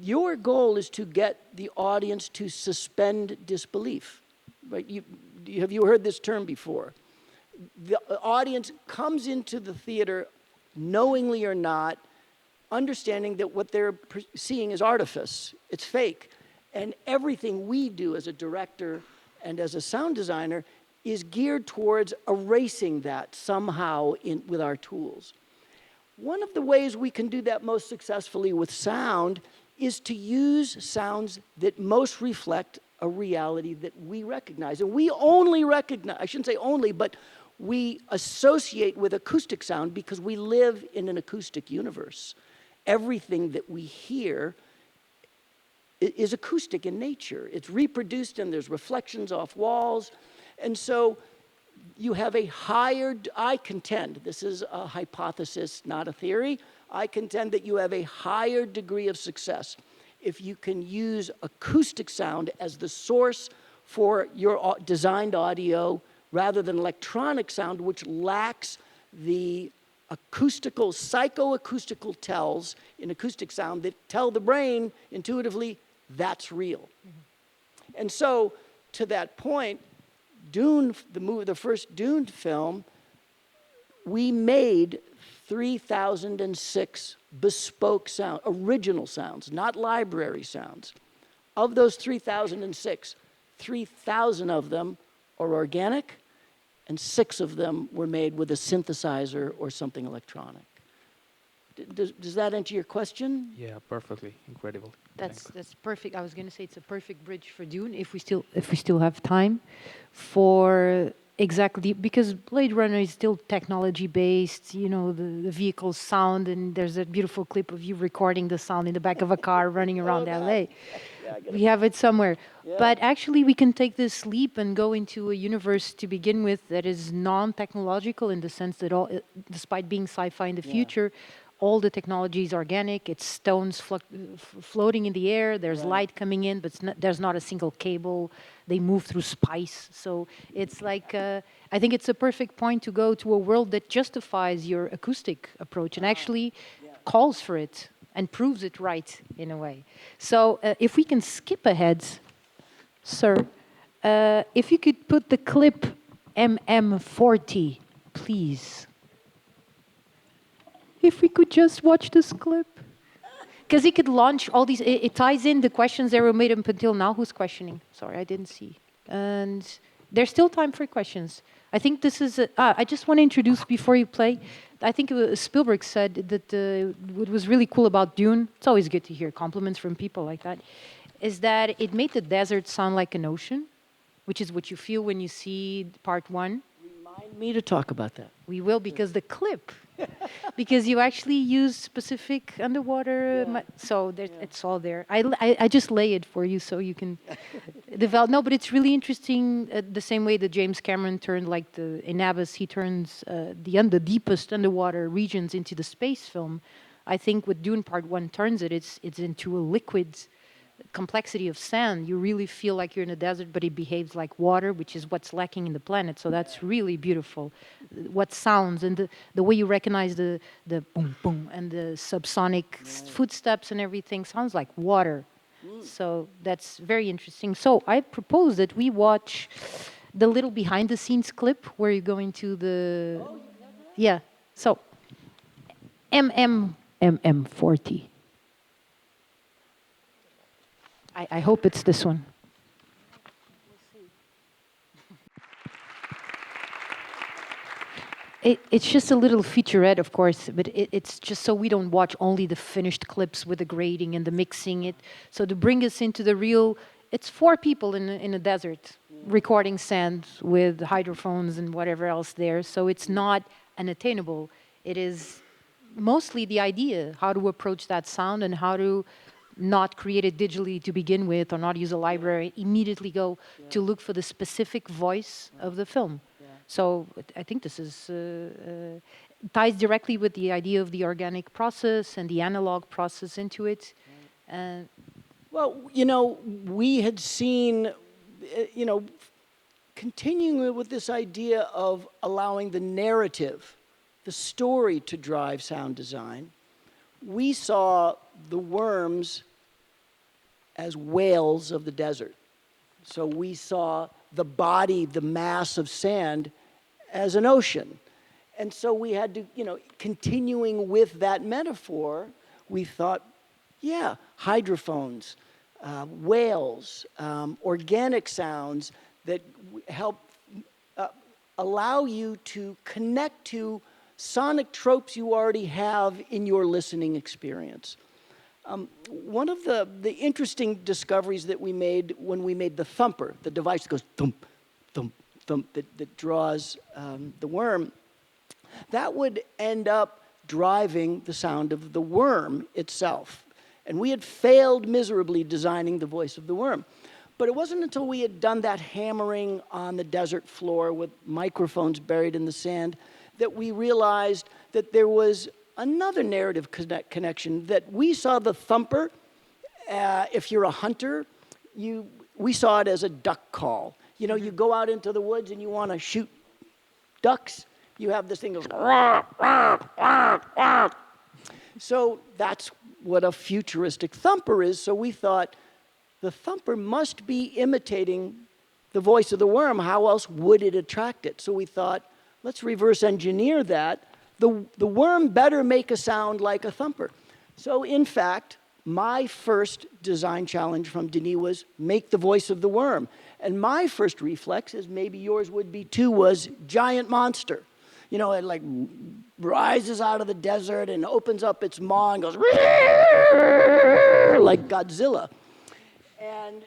Your goal is to get the audience to suspend disbelief, right? Have you heard this term before? The audience comes into the theater, knowingly or not, understanding that what they're seeing is artifice, it's fake. And everything we do as a director and as a sound designer is geared towards erasing that somehow with our tools. One of the ways we can do that most successfully with sound is to use sounds that most reflect a reality that we recognize. And we only recognize, I shouldn't say only, but we associate with acoustic sound because we live in an acoustic universe. Everything that we hear is acoustic in nature. It's reproduced and there's reflections off walls. And so you have a higher, I contend, this is a hypothesis, not a theory, I contend that you have a higher degree of success if you can use acoustic sound as the source for your designed audio rather than electronic sound, which lacks the acoustical, psychoacoustical tells in acoustic sound that tell the brain intuitively that's real. Mm-hmm. And so, to that point, Dune, the first Dune film, we made 3,006 bespoke sound, original sounds, not library sounds. Of those 3,006, 3,000 of them are organic, and 6 of them were made with a synthesizer or something electronic. Does that answer your question? Yeah, perfectly. Incredible. That's perfect. I was going to say it's a perfect bridge for Dune if we still have time for exactly, because Blade Runner is still technology based, you know, the vehicle sound, and there's a beautiful clip of you recording the sound in the back of a car running around LA. We have it somewhere. Yeah. But actually we can take this leap and go into a universe to begin with that is non-technological in the sense that despite being sci-fi in the future, all the technology is organic. It's stones floating in the air. There's light coming in, but there's not a single cable. They move through spice. So it's like, I think it's a perfect point to go to a world that justifies your acoustic approach and actually calls for it and proves it right in a way. So if we can skip ahead, sir, if you could put the clip MM40, please. If we could just watch this clip. Because he could launch all these, it ties in the questions that were made up until now. Who's questioning? Sorry, I didn't see. And there's still time for questions. I think this is, I just want to introduce before you play, I think Spielberg said that what was really cool about Dune, it's always good to hear compliments from people like that, is that it made the desert sound like an ocean, which is what you feel when you see part 1. Remind me to talk about that. We will, because the clip, because you actually use specific underwater, so it's all there. I just lay it for you so you can develop. No, but it's really interesting, the same way that James Cameron turned, like in Abyss, he turns the deepest underwater regions into the space film. I think with Dune Part 1 turns it's into a liquid complexity of sand. You really feel like you're in a desert, but it behaves like water, which is what's lacking in the planet. So that's really beautiful. What sounds and the way you recognize the boom boom and the subsonic footsteps and everything sounds like water. So that's very interesting. So I propose that we watch the little behind the scenes clip where you go into the So MM40. I hope it's this one. It's just a little featurette, of course, but it's just so we don't watch only the finished clips with the grading and the mixing. So to bring us into the real, it's 4 people in a desert recording sand with hydrophones and whatever else there. So it's not unattainable. It is mostly the idea, how to approach that sound and how to not create it digitally to begin with, or not use a library, immediately go to look for the specific voice of the film. So I think this is ties directly with the idea of the organic process and the analog process into it. Well, you know, we had seen, you know, continuing with this idea of allowing the narrative, the story to drive sound design, we saw the worms as whales of the desert. So we saw the body, the mass of sand, as an ocean. And so we had to, continuing with that metaphor, we thought, yeah, hydrophones, whales, organic sounds that help allow you to connect to sonic tropes you already have in your listening experience. One of the interesting discoveries that we made when we made the thumper, the device that goes thump, thump, thump, that draws the worm, that would end up driving the sound of the worm itself. And we had failed miserably designing the voice of the worm. But it wasn't until we had done that hammering on the desert floor with microphones buried in the sand that we realized that there was another narrative connection, that we saw the thumper, if you're a hunter, we saw it as a duck call. You go out into the woods and you want to shoot ducks, you have this thing that goes, rah, rah, rah, rah. So that's what a futuristic thumper is. So we thought the thumper must be imitating the voice of the worm. How else would it attract it? So we thought, let's reverse engineer that. The worm better make a sound like a thumper. So in fact, my first design challenge from Denis was make the voice of the worm. And my first reflex, as maybe yours would be too, was giant monster. It like rises out of the desert and opens up its maw and goes like Godzilla. And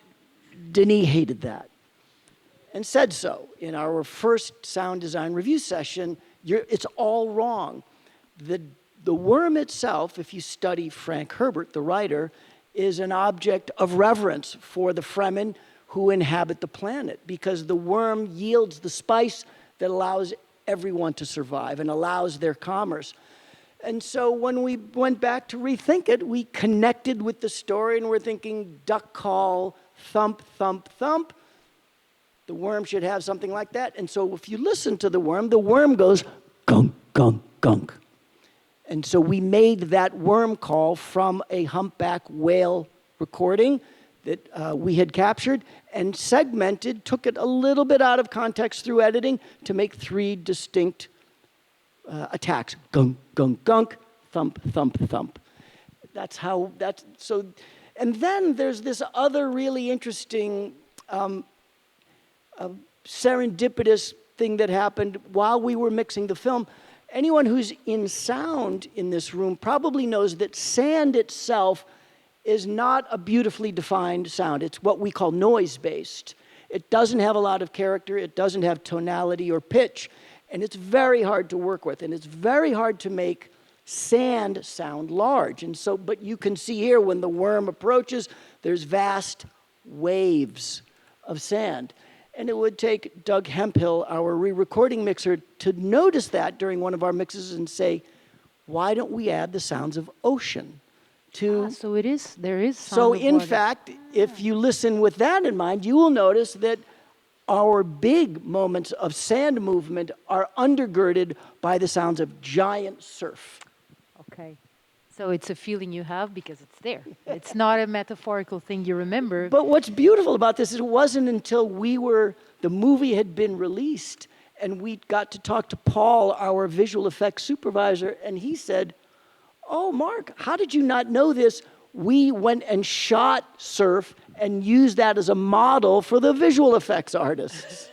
Denis hated that and said so. In our first sound design review session, it's all wrong. The worm itself, if you study Frank Herbert, the writer, is an object of reverence for the Fremen who inhabit the planet, because the worm yields the spice that allows everyone to survive and allows their commerce. And so when we went back to rethink it, we connected with the story and we're thinking duck call, thump, thump, thump. The worm should have something like that. And so if you listen to the worm goes gunk, gunk, gunk. And so we made that worm call from a humpback whale recording that we had captured and segmented, took it a little bit out of context through editing to make 3 distinct attacks. Gunk, gunk, gunk, thump, thump, thump. And then there's this other really interesting serendipitous thing that happened while we were mixing the film. Anyone who's in sound in this room probably knows that sand itself is not a beautifully defined sound. It's what we call noise-based. It doesn't have a lot of character, it doesn't have tonality or pitch, and it's very hard to work with, and it's very hard to make sand sound large. And so, but you can see here when the worm approaches, there's vast waves of sand. And it would take Doug Hemphill, our re-recording mixer, to notice that during one of our mixes and say, why don't we add the sounds of ocean to... So there is sound So of in water. fact, if you listen with that in mind, you will notice that our big moments of sand movement are undergirded by the sounds of giant surf. Okay. So it's a feeling you have because it's there. It's not a metaphorical thing you remember. But what's beautiful about this is it wasn't until the movie had been released and we got to talk to Paul, our visual effects supervisor, and he said, oh, Mark, how did you not know this? We went and shot surf and used that as a model for the visual effects artists.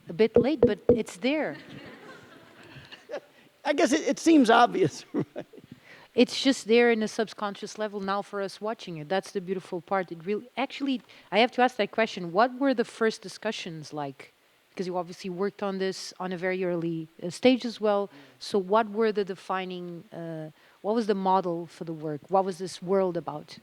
A bit late, but it's there. I guess it seems obvious, right? It's just there in a subconscious level now for us watching it. That's the beautiful part. It really, actually, I have to ask that question. What were the first discussions like? Because you obviously worked on this on a very early stage as well. So what were the defining, what was the model for the work? What was this world about?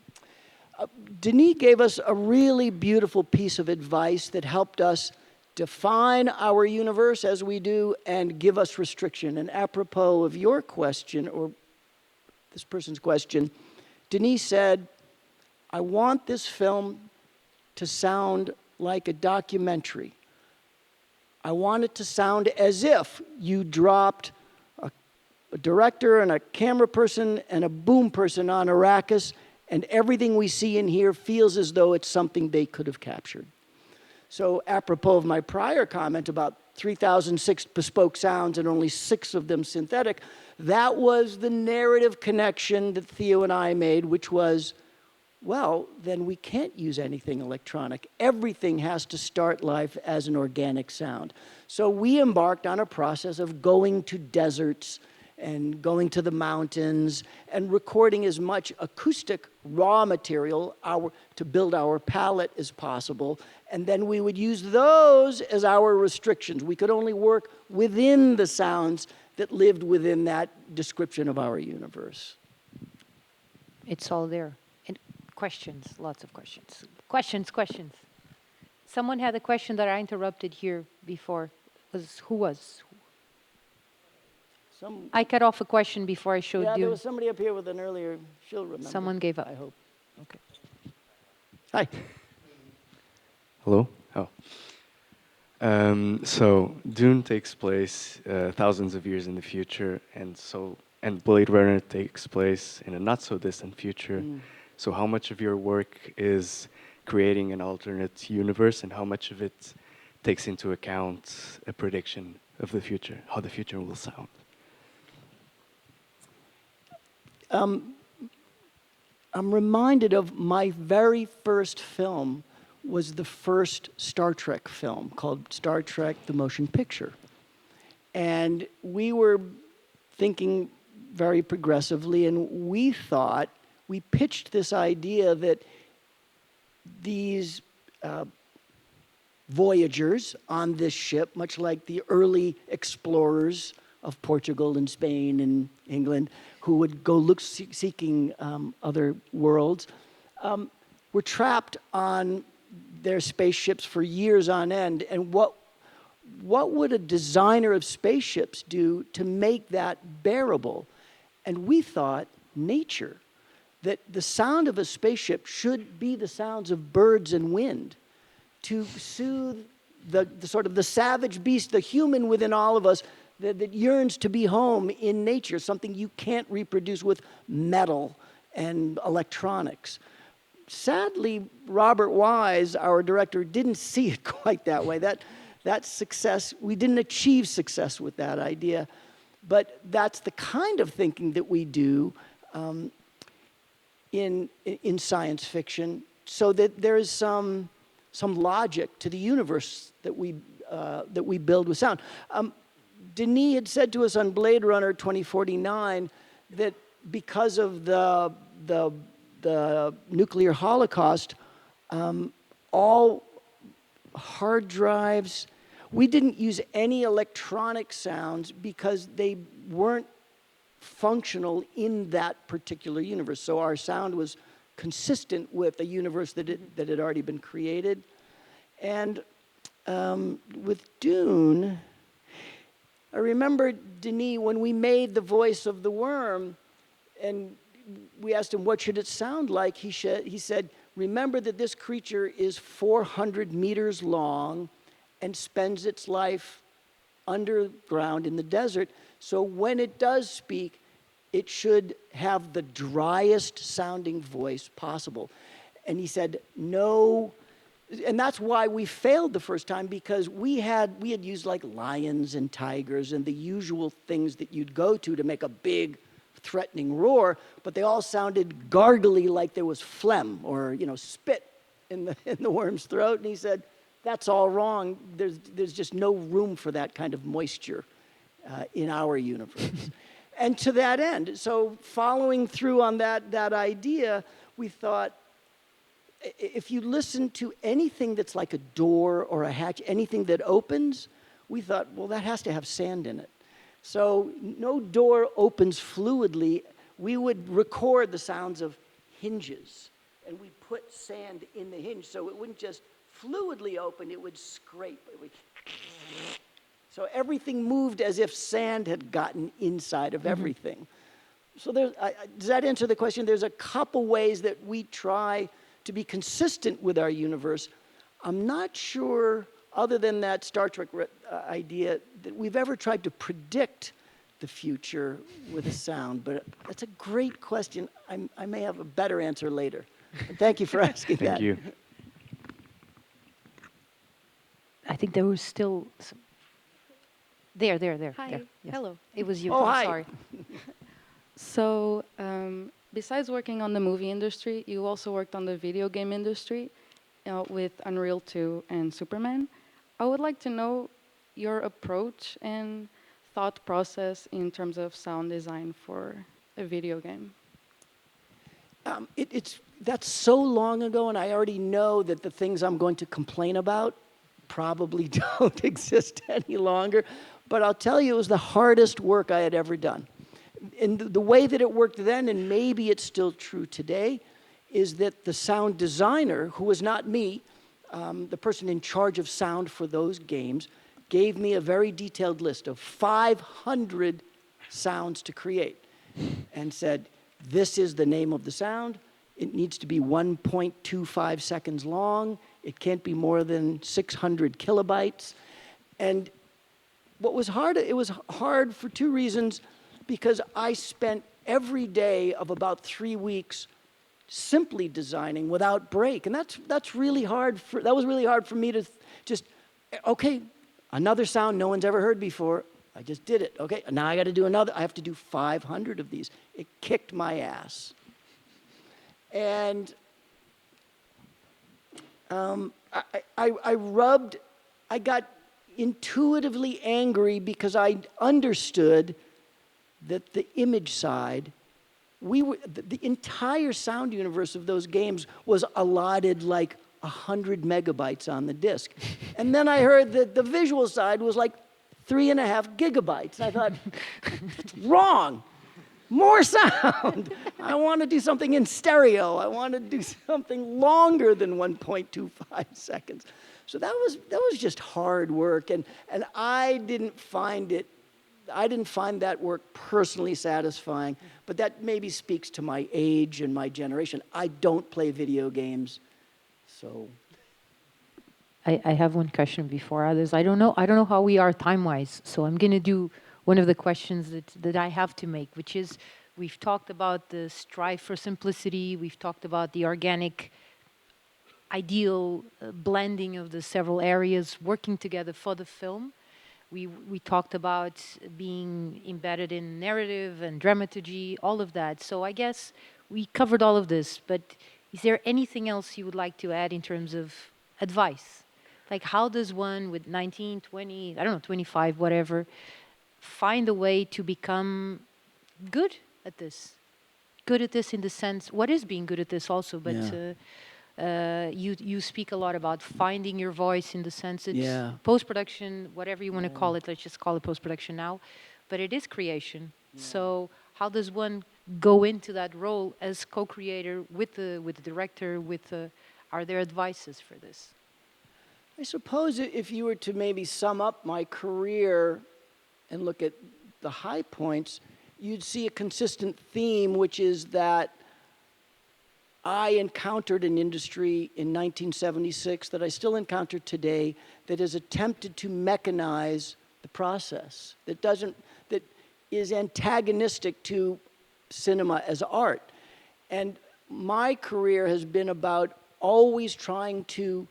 Denis gave us a really beautiful piece of advice that helped us define our universe as we do and give us restriction. And apropos of your question, or this person's question, Denis said, I want this film to sound like a documentary. I want it to sound as if you dropped a director and a camera person and a boom person on Arrakis, and everything we see and hear feels as though it's something they could have captured. So apropos of my prior comment about 3,006 bespoke sounds and only 6 of them synthetic, that was the narrative connection that Theo and I made, which was, well, then we can't use anything electronic. Everything has to start life as an organic sound. So we embarked on a process of going to deserts and going to the mountains and recording as much acoustic raw material to build our palette as possible. And then we would use those as our restrictions. We could only work within the sounds that lived within that description of our universe. It's all there. And questions, lots of questions. Questions. Someone had a question that I interrupted here before. Who was? I cut off a question before I showed you. Yeah, there was somebody up here with an earlier, she'll remember. Someone gave up. I hope. Okay. Hi. Hello? Oh. So Dune takes place thousands of years in the future, and Blade Runner takes place in a not so distant future. So how much of your work is creating an alternate universe, and how much of it takes into account a prediction of the future, how the future will sound? I'm reminded of my very first film was the first Star Trek film called Star Trek: The Motion Picture. And we were thinking very progressively, and we pitched this idea that these voyagers on this ship, much like the early explorers of Portugal and Spain and England, who would go seeking other worlds, were trapped on their spaceships for years on end. And what would a designer of spaceships do to make that bearable? And we thought nature, that the sound of a spaceship should be the sounds of birds and wind to soothe the sort of the savage beast, the human within all of us that yearns to be home in nature, something you can't reproduce with metal and electronics. Sadly, Robert Wise, our director, didn't see it quite that way. That success, we didn't achieve success with that idea. But that's the kind of thinking that we do in science fiction, so that there is some logic to the universe that we build with sound. Denis had said to us on Blade Runner 2049 that because of the nuclear holocaust, all hard drives, we didn't use any electronic sounds because they weren't functional in that particular universe. So our sound was consistent with a universe that had already been created. And with Dune, I remember Denis, when we made the voice of the worm, and we asked him, what should it sound like? He said, remember that this creature is 400 meters long and spends its life underground in the desert. So when it does speak, it should have the driest sounding voice possible. And he said, no. And that's why we failed the first time, because we had used like lions and tigers and the usual things that you'd go to make a big, threatening roar, but they all sounded gargly, like there was phlegm or spit in the worm's throat. And he said, that's all wrong. There's just no room for that kind of moisture in our universe. And to that end, so following through on that idea, we thought, if you listen to anything that's like a door or a hatch, anything that opens, we thought, well, that has to have sand in it. So no door opens fluidly. We would record the sounds of hinges, and we put sand in the hinge so it wouldn't just fluidly open, it would scrape. So everything moved as if sand had gotten inside of everything. So does that answer the question? There's a couple ways that we try to be consistent with our universe. I'm not sure, other than that Star Trek idea, that we've ever tried to predict the future with a sound? But that's a great question. I may have a better answer later. But thank you for asking that. Thank you. I think there was still some. There. Hi. There. Yes. Hello. It was you. Oh, I'm hi. sorry. So, besides working on the movie industry, you also worked on the video game industry with Unreal 2 and Superman. I would like to know your approach and thought process in terms of sound design for a video game. That's so long ago, and I already know that the things I'm going to complain about probably don't exist any longer. But I'll tell you, it was the hardest work I had ever done. And the way that it worked then, and maybe it's still true today, is that the sound designer, who was not me, the person in charge of sound for those games, gave me a very detailed list of 500 sounds to create and said, this is the name of the sound. It needs to be 1.25 seconds long. It can't be more than 600 kilobytes. And what was hard, it was hard for two reasons, because I spent every day of about 3 weeks simply designing without break. And that's really hard that was really hard for me to just, okay, another sound no one's ever heard before. I just did it. Okay, now I got to do another. I have to do 500 of these. It kicked my ass. And I got intuitively angry because I understood that the image side, the entire sound universe of those games was allotted like 100 megabytes on the disk. And then I heard that the visual side was like 3.5 gigabytes. I thought, that's wrong. More sound. I want to do something in stereo. I want to do something longer than 1.25 seconds. So that was just hard work, and I didn't find that work personally satisfying, but that maybe speaks to my age and my generation. I don't play video games, so. I have one question before others. I don't know how we are time-wise, so I'm going to do one of the questions that I have to make, which is, we've talked about the strive for simplicity, we've talked about the organic, ideal blending of the several areas working together for the film. We talked about being embedded in narrative and dramaturgy, all of that. So I guess we covered all of this, but is there anything else you would like to add in terms of advice? Like, how does one with 19, 20, I don't know, 25, whatever, find a way to become good at this? Good at this in the sense, what is being good at this also? But you speak a lot about finding your voice in the sense it's post-production, whatever you want to call it, let's just call it post-production now, but it is creation. So how does one go into that role as co-creator with the director, are there advices for this? I suppose if you were to maybe sum up my career and look at the high points, you'd see a consistent theme, which is that I encountered an industry in 1976 that I still encounter today that has attempted to mechanize the process, that is antagonistic to cinema as art. And my career has been about always trying to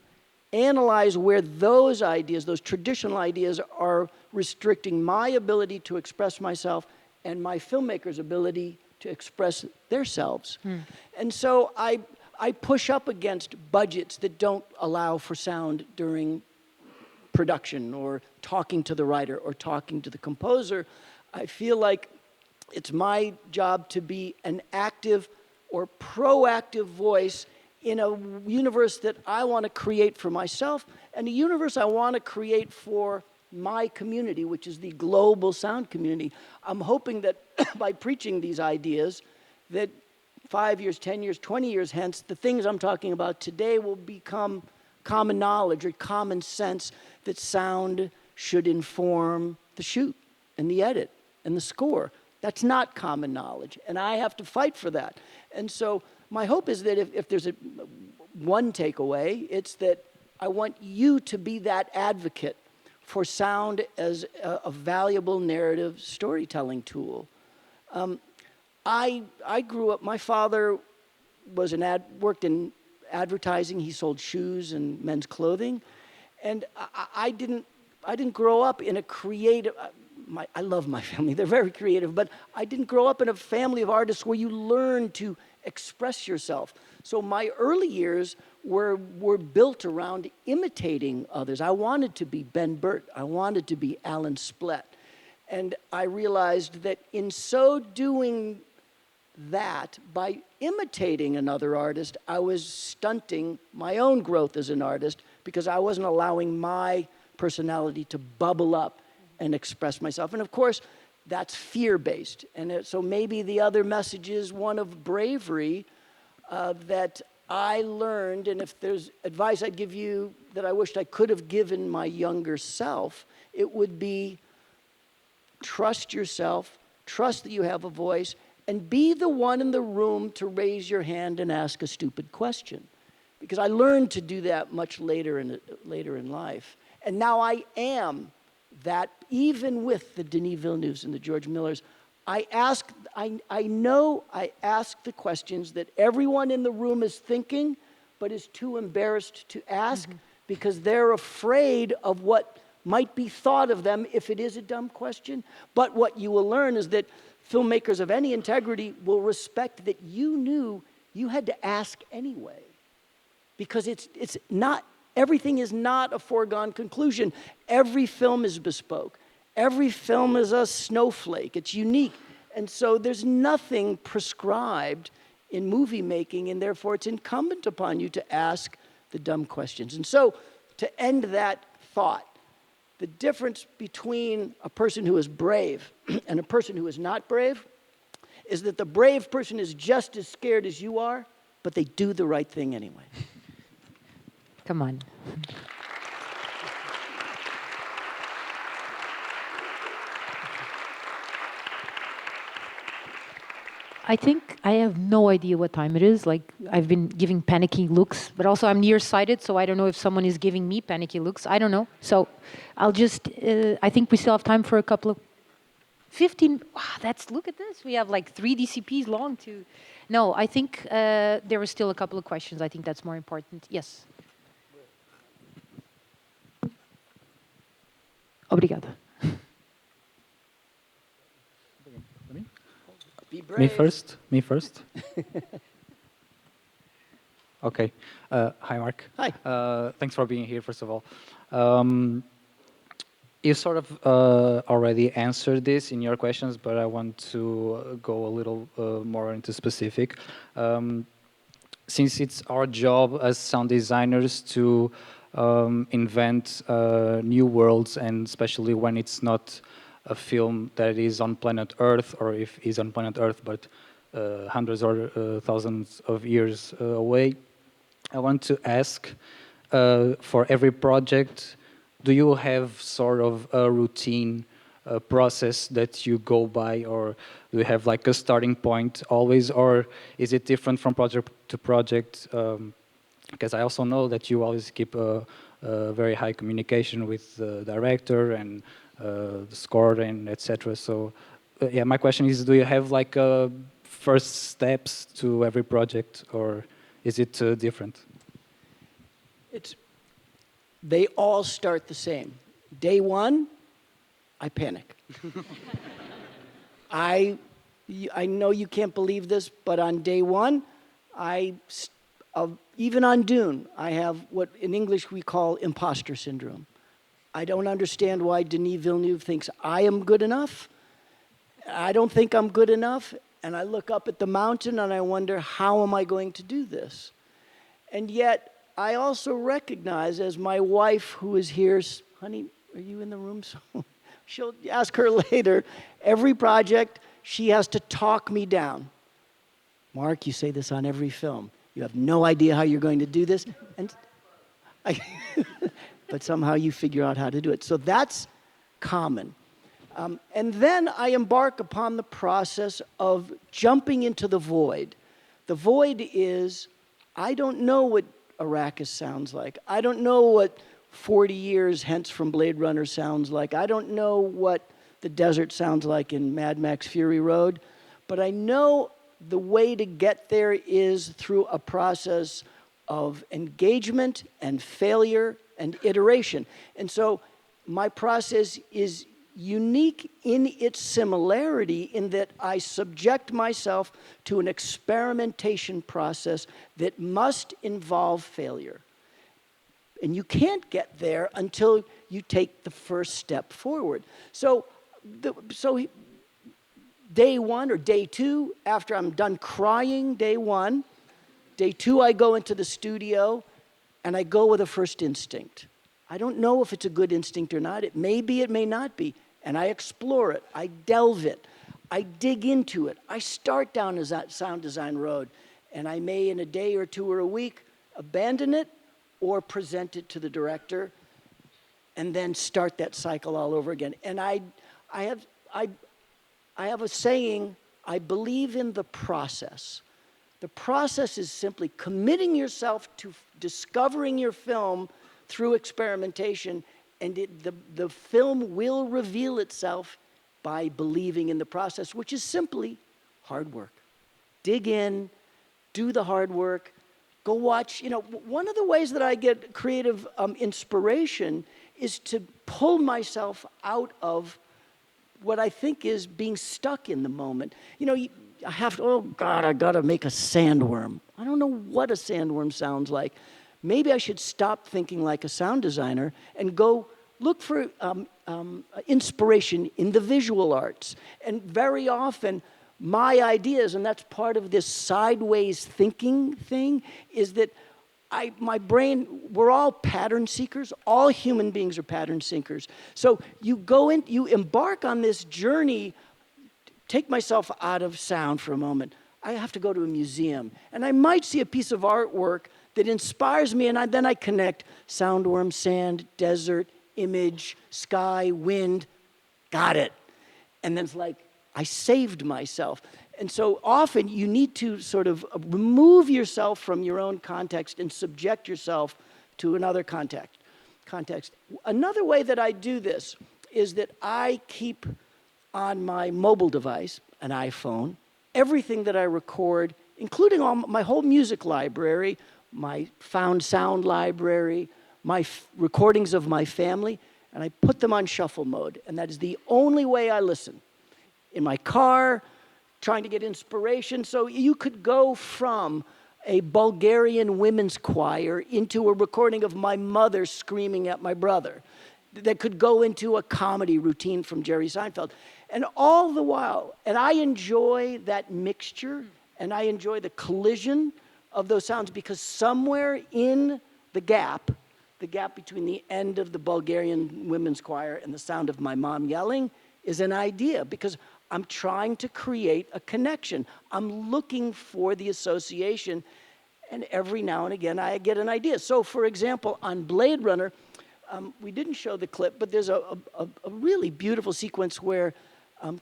analyze where those ideas, those traditional ideas, are restricting my ability to express myself and my filmmakers' ability to express themselves. And so I push up against budgets that don't allow for sound during production or talking to the writer or talking to the composer. I feel like it's my job to be an active or proactive voice in a universe that I want to create for myself and a universe I want to create for my community, which is the global sound community. I'm hoping that by preaching these ideas, that 5 years, 10 years, 20 years hence, the things I'm talking about today will become common knowledge or common sense that sound should inform the shoot and the edit and the score. That's not common knowledge, and I have to fight for that. And so my hope is that if there's one takeaway, it's that I want you to be that advocate for sound as a valuable narrative storytelling tool. I grew up, my father was worked in advertising. He sold shoes and men's clothing. And I didn't grow up in a creative, I love my family, they're very creative, but I didn't grow up in a family of artists where you learn to express yourself. So my early years were built around imitating others. I wanted to be Ben Burt. I wanted to be Alan Splett. And I realized that in so doing that, by imitating another artist, I was stunting my own growth as an artist because I wasn't allowing my personality to bubble up and express myself. And of course, that's fear-based. And so maybe the other message is one of bravery that I learned, and if there's advice I'd give you that I wished I could have given my younger self, it would be trust yourself, trust that you have a voice, and be the one in the room to raise your hand and ask a stupid question. Because I learned to do that much later in life. And now I am that, even with the Denis Villeneuves and the George Millers. I know I ask the questions that everyone in the room is thinking, but is too embarrassed to ask because they're afraid of what might be thought of them if it is a dumb question. But what you will learn is that filmmakers of any integrity will respect that you knew you had to ask anyway. Because it's not, everything is not a foregone conclusion. Every film is bespoke. Every film is a snowflake. It's unique. And so there's nothing prescribed in movie making, and therefore it's incumbent upon you to ask the dumb questions. And so to end that thought, the difference between a person who is brave and a person who is not brave is that the brave person is just as scared as you are, but they do the right thing anyway. Come on. I think I have no idea what time it is. Like, I've been giving panicky looks, but also I'm nearsighted, so I don't know if someone is giving me panicky looks. I don't know. So I'll just, I think we still have time for a couple of 15. Wow, look at this. We have like 3 DCPs long to. No, I think there are still a couple of questions. I think that's more important. Yes. Obrigada. Be brave. Me first. Okay. Hi, Mark. Hi. Thanks for being here, first of all. You sort of already answered this in your questions, but I want to go a little more into specific. Since it's our job as sound designers to invent new worlds, and especially when it's not a film that is on planet Earth, or if is on planet Earth, but hundreds or thousands of years away. I want to ask, for every project, do you have sort of a routine process that you go by, or do you have like a starting point always, or is it different from project to project? Because I also know that you always keep a very high communication with the director and the score and etc. So yeah, my question is, do you have like first steps to every project, or is it different? They all start the same. Day one, I panic. I know you can't believe this, but on day one, even on Dune, I have what in English we call imposter syndrome. I don't understand why Denis Villeneuve thinks I am good enough. I don't think I'm good enough. And I look up at the mountain and I wonder, how am I going to do this? And yet, I also recognize, as my wife, who is here, honey, are you in the room? So she'll ask her later, every project, she has to talk me down. Mark, you say this on every film. You have no idea how you're going to do this. And but somehow you figure out how to do it. So that's common. And then I embark upon the process of jumping into the void. The void is, I don't know what Arrakis sounds like. I don't know what 40 years hence from Blade Runner sounds like. I don't know what the desert sounds like in Mad Max Fury Road, but I know the way to get there is through a process of engagement and failure and iteration. And so my process is unique in its similarity in that I subject myself to an experimentation process that must involve failure. And you can't get there until you take the first step forward. So day one or day two, after I'm done crying, day one, day two, I go into the studio and I go with a first instinct. I don't know if it's a good instinct or not. It may be, it may not be. And I explore it, I delve it, I dig into it. I start down that sound design road, and I may in a day or two or a week abandon it or present it to the director and then start that cycle all over again. And I have a saying, I believe in the process. The process is simply committing yourself to discovering your film through experimentation, and the film will reveal itself by believing in the process, which is simply hard work. Dig in, do the hard work, go watch. You know, one of the ways that I get creative inspiration is to pull myself out of what I think is being stuck in the moment. You know, I have to, oh God, I gotta make a sandworm. I don't know what a sandworm sounds like. Maybe I should stop thinking like a sound designer and go look for inspiration in the visual arts. And very often, my ideas, and that's part of this sideways thinking thing, is that my brain, we're all pattern seekers. All human beings are pattern seekers. So you embark on this journey. Take myself out of sound for a moment. I have to go to a museum, and I might see a piece of artwork that inspires me, and then I connect soundworm, sand, desert, image, sky, wind, got it. And then it's like, I saved myself. And so often you need to sort of remove yourself from your own context and subject yourself to another context. Another way that I do this is that I keep on my mobile device, an iPhone, everything that I record, including my whole music library, my found sound library, my recordings of my family, and I put them on shuffle mode. And that is the only way I listen. In my car, trying to get inspiration. So you could go from a Bulgarian women's choir into a recording of my mother screaming at my brother. That could go into a comedy routine from Jerry Seinfeld. And all the while, and I enjoy that mixture, and I enjoy the collision of those sounds, because somewhere in the gap between the end of the Bulgarian women's choir and the sound of my mom yelling is an idea, because I'm trying to create a connection. I'm looking for the association, and every now and again I get an idea. So for example, on Blade Runner, we didn't show the clip, but there's a really beautiful sequence where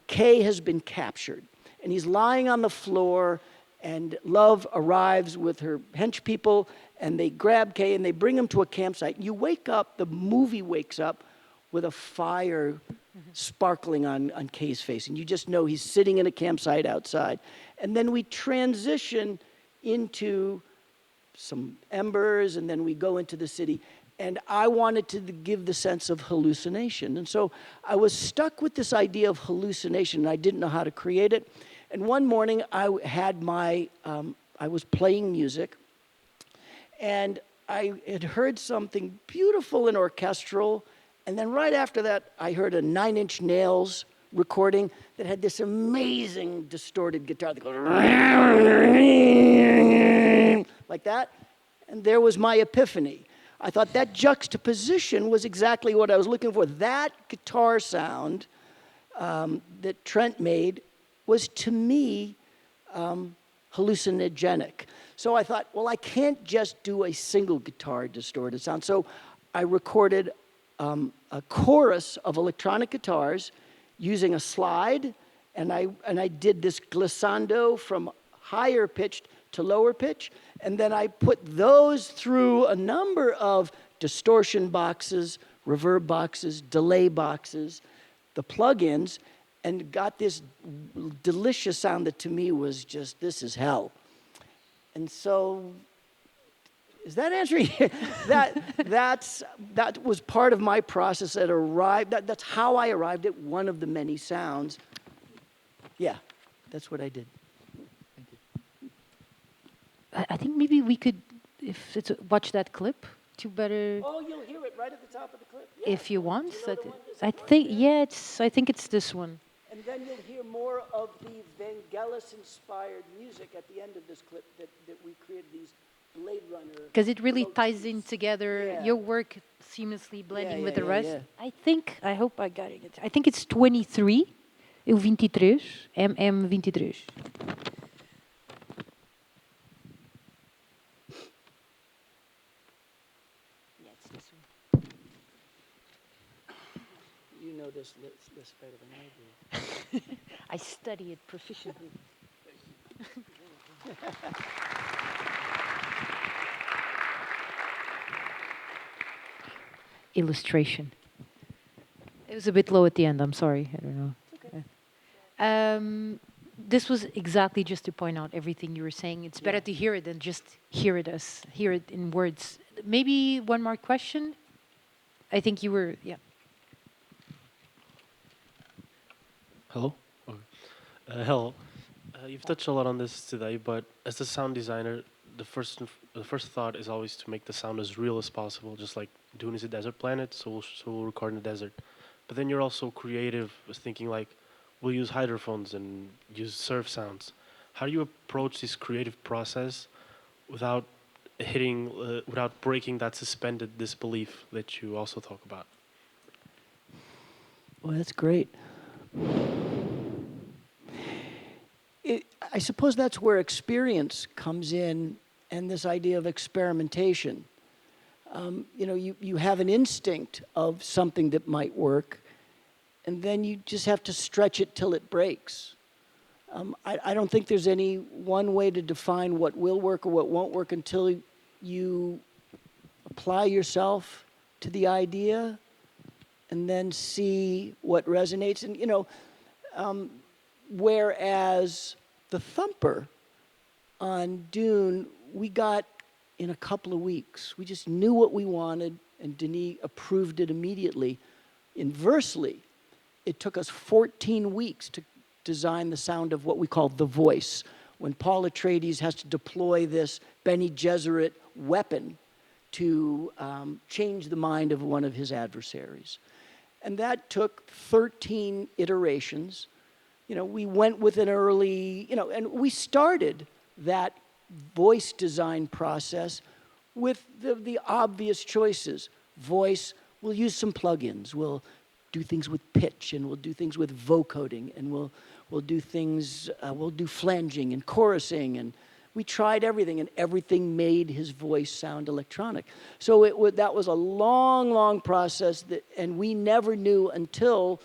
Kay has been captured, and he's lying on the floor, and Love arrives with her hench people, and they grab Kay and they bring him to a campsite. You wake up, the movie wakes up with a fire sparkling on Kay's face, and you just know he's sitting in a campsite outside. And then we transition into some embers, and then we go into the city. And I wanted to give the sense of hallucination. And so I was stuck with this idea of hallucination, and I didn't know how to create it. And one morning I was playing music, and I had heard something beautiful and orchestral. And then right after that, I heard a 9 Inch Nails recording that had this amazing distorted guitar that goes like that. And there was my epiphany. I thought that juxtaposition was exactly what I was looking for. That guitar sound that Trent made was, to me, hallucinogenic. So I thought, well, I can't just do a single guitar distorted sound. So I recorded a chorus of electronic guitars using a slide, and I did this glissando from higher pitched to lower pitch, and then I put those through a number of distortion boxes, reverb boxes, delay boxes, the plugins, and got this delicious sound that to me was just, this is hell. And so, is that answering? that was part of my process that arrived, that's how I arrived at one of the many sounds. Yeah, that's what I did. I think maybe we could, if it's watch that clip to better. Oh, you'll hear it right at the top of the clip. Yeah. If you want, Do you know the one? Is I it one? think I think it's this one. And then you'll hear more of the Vangelis-inspired music at the end of this clip that we created, these Blade Runner. Because it really ties motifs. in together Yeah. your work seamlessly blending with the yeah, rest. yeah. I hope I got it. I think it's 23, o 23, MM23. Yeah, it's this one. You know this better than I do. I study it proficiently. Illustration. It was a bit low at the end. I'm sorry. I don't know. Okay. This was exactly just to point out everything you were saying. It's better to hear it than just hear it in words. Maybe one more question. I think you were, yeah. Hello? Hello. You've touched a lot on this today, but as the sound designer, the first thought is always to make the sound as real as possible, just like Dune is a desert planet, so we'll record in the desert. But then you're also creative, was thinking like, we'll use hydrophones and use surf sounds. How do you approach this creative process without without breaking that suspended disbelief that you also talk about? Well, that's great. I suppose that's where experience comes in, and this idea of experimentation. You have an instinct of something that might work, and then you just have to stretch it till it breaks. I don't think there's any one way to define what will work or what won't work until you apply yourself to the idea and then see what resonates. And, whereas the thumper on Dune, we got in a couple of weeks. We just knew what we wanted, and Denis approved it immediately. Inversely, it took us 14 weeks to design the sound of what we call the voice, when Paul Atreides has to deploy this Bene Gesserit weapon to change the mind of one of his adversaries. And that took 13 iterations. We went with an early, and we started that voice design process with the obvious choices. Voice, we'll use some plugins. We'll do things with pitch, and we'll do things with vocoding, and we'll do things, we'll do flanging and chorusing, and we tried everything, and everything made his voice sound electronic. So that was a long, long process, and we never knew until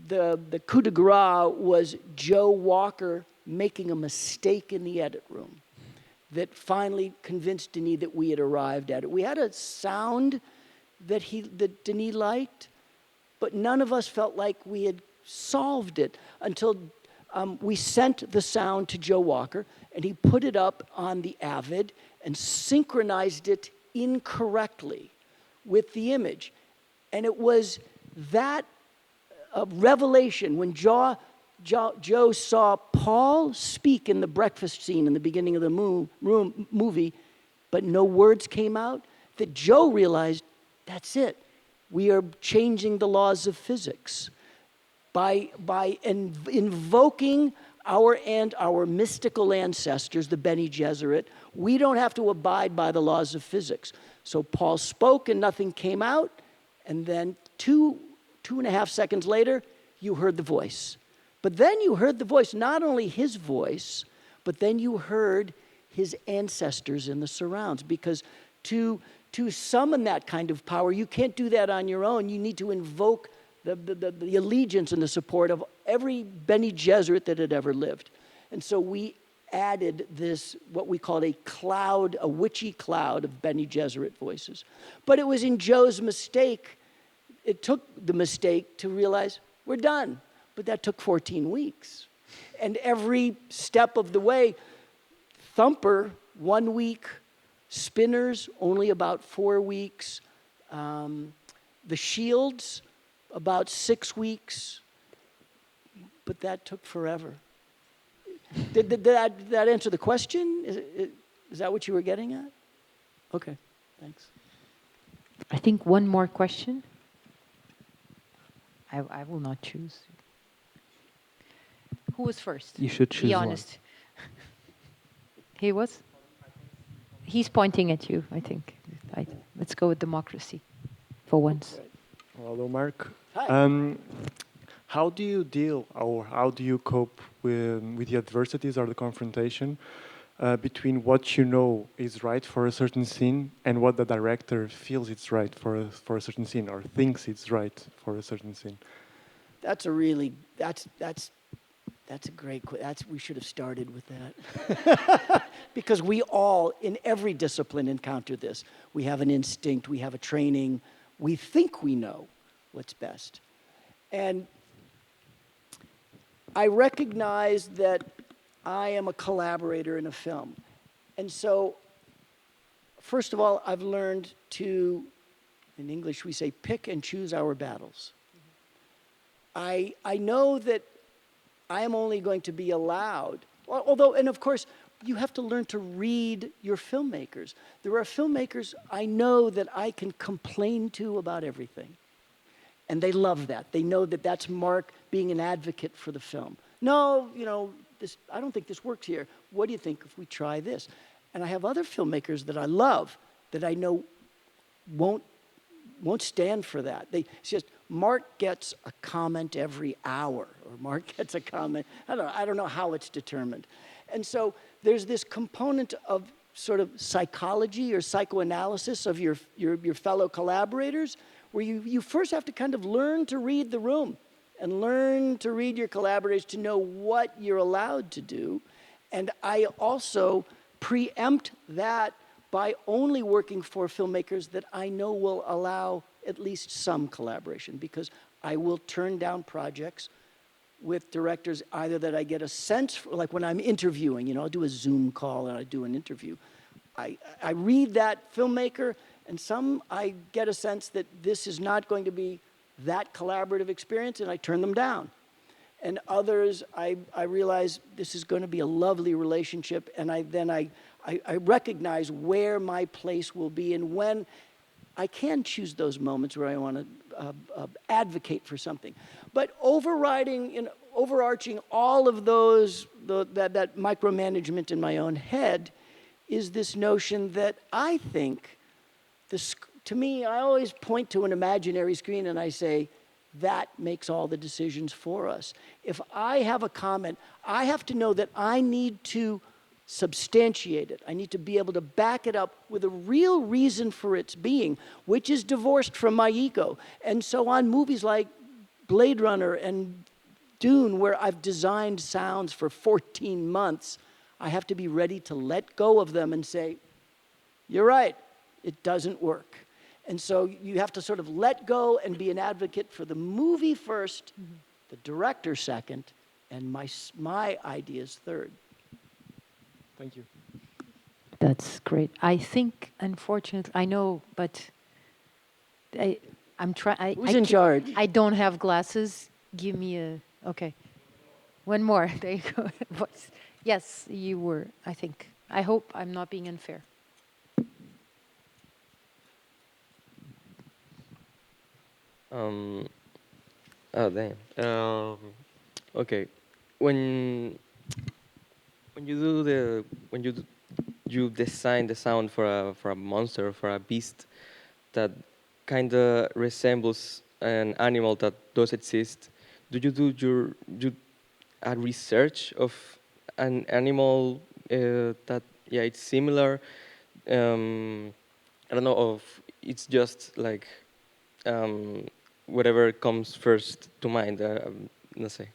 the coup de grace was Joe Walker making a mistake in the edit room that finally convinced Denis that we had arrived at it. We had a sound that Denis liked, but none of us felt like we had solved it until we sent the sound to Joe Walker, and he put it up on the Avid and synchronized it incorrectly with the image. And it was that revelation when Joe saw Paul speak in the breakfast scene in the beginning of the movie, but no words came out, that Joe realized, that's it. We are changing the laws of physics. By invoking our mystical ancestors, the Bene Gesserit, we don't have to abide by the laws of physics. So Paul spoke and nothing came out, and then two and a half seconds later, you heard the voice. But then you heard the voice, not only his voice, but then you heard his ancestors in the surrounds. Because to summon that kind of power, you can't do that on your own. You need to invoke the allegiance and the support of every Bene Gesserit that had ever lived. And so we added this, what we called a cloud, a witchy cloud of Bene Gesserit voices. But it was in Joe's mistake, it took the mistake to realize, we're done. But that took 14 weeks. And every step of the way, Thumper, 1 week, Spinners, only about 4 weeks, the Shields, about 6 weeks, but that took forever. Did that answer the question? Is that what you were getting at? Okay, thanks. I think one more question. I will not choose. Who was first? You should choose Be one. honest. He was? He's pointing at you, I think. Let's go with democracy for once. Hello, Mark. Hi. How do you deal, or how do you cope with the adversities or the confrontation between what you know is right for a certain scene and what the director feels it's right for a certain scene or thinks it's right for a certain scene? That's a really, that's a great question. We should have started with that. Because we all, in every discipline, encounter this. We have an instinct, we have a training, we think we know what's best. And I recognize that I am a collaborator in a film. And so, first of all, I've learned to, in English we say, pick and choose our battles. I know that I am only going to be allowed, although, and of course, you have to learn to read your filmmakers. There are filmmakers I know that I can complain to about everything. And they love that. They know that that's Mark being an advocate for the film. No, I don't think this works here. What do you think if we try this? And I have other filmmakers that I love that I know won't stand for that. It's just, Mark gets a comment every hour, or Mark gets a comment. I don't know how it's determined. And so there's this component of sort of psychology or psychoanalysis of your fellow collaborators, where you first have to kind of learn to read the room and learn to read your collaborators to know what you're allowed to do. And I also preempt that by only working for filmmakers that I know will allow at least some collaboration, because I will turn down projects with directors either that I get a sense for, like when I'm interviewing, I'll do a Zoom call and I do an interview. I read that filmmaker, and some I get a sense that this is not going to be that collaborative experience, and I turn them down. And others, I realize this is going to be a lovely relationship, and I recognize where my place will be and when I can choose those moments where I want to advocate for something. But overarching all of those, that micromanagement in my own head is this notion that I think, to me, I always point to an imaginary screen and I say, that makes all the decisions for us. If I have a comment, I have to know that I need to substantiate it. I need to be able to back it up with a real reason for its being, which is divorced from my ego. And so on movies like Blade Runner and Dune, where I've designed sounds for 14 months, I have to be ready to let go of them and say, you're right, it doesn't work. And so you have to sort of let go and be an advocate for the movie first, the director second, and my ideas third. Thank you. That's great. I think, unfortunately, I know, but I'm trying. Who's in charge? I don't have glasses. Give me a, okay. One more. There you go. Voice. Yes, you were, I think. I hope I'm not being unfair. Oh damn. Okay. When you design the sound for a monster, for a beast that kind of resembles an animal that does exist, do you do a research of an animal that it's similar? I don't know, of it's just like whatever comes first to mind. No sé.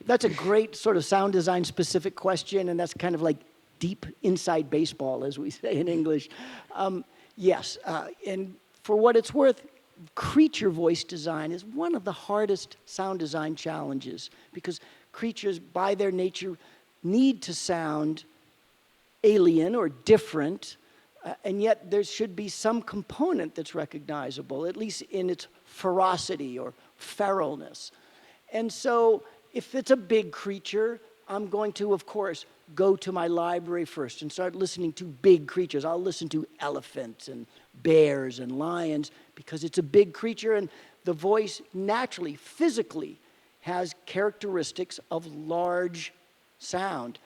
That's a great sort of sound design specific question, and that's kind of like deep inside baseball, as we say in English. Yes, and for what it's worth, creature voice design is one of the hardest sound design challenges because creatures, by their nature, need to sound alien or different, and yet there should be some component that's recognizable, at least in its ferocity or feralness. And so if it's a big creature, I'm going to, of course, go to my library first and start listening to big creatures. I'll listen to elephants and bears and lions because it's a big creature and the voice naturally, physically, has characteristics of large sound.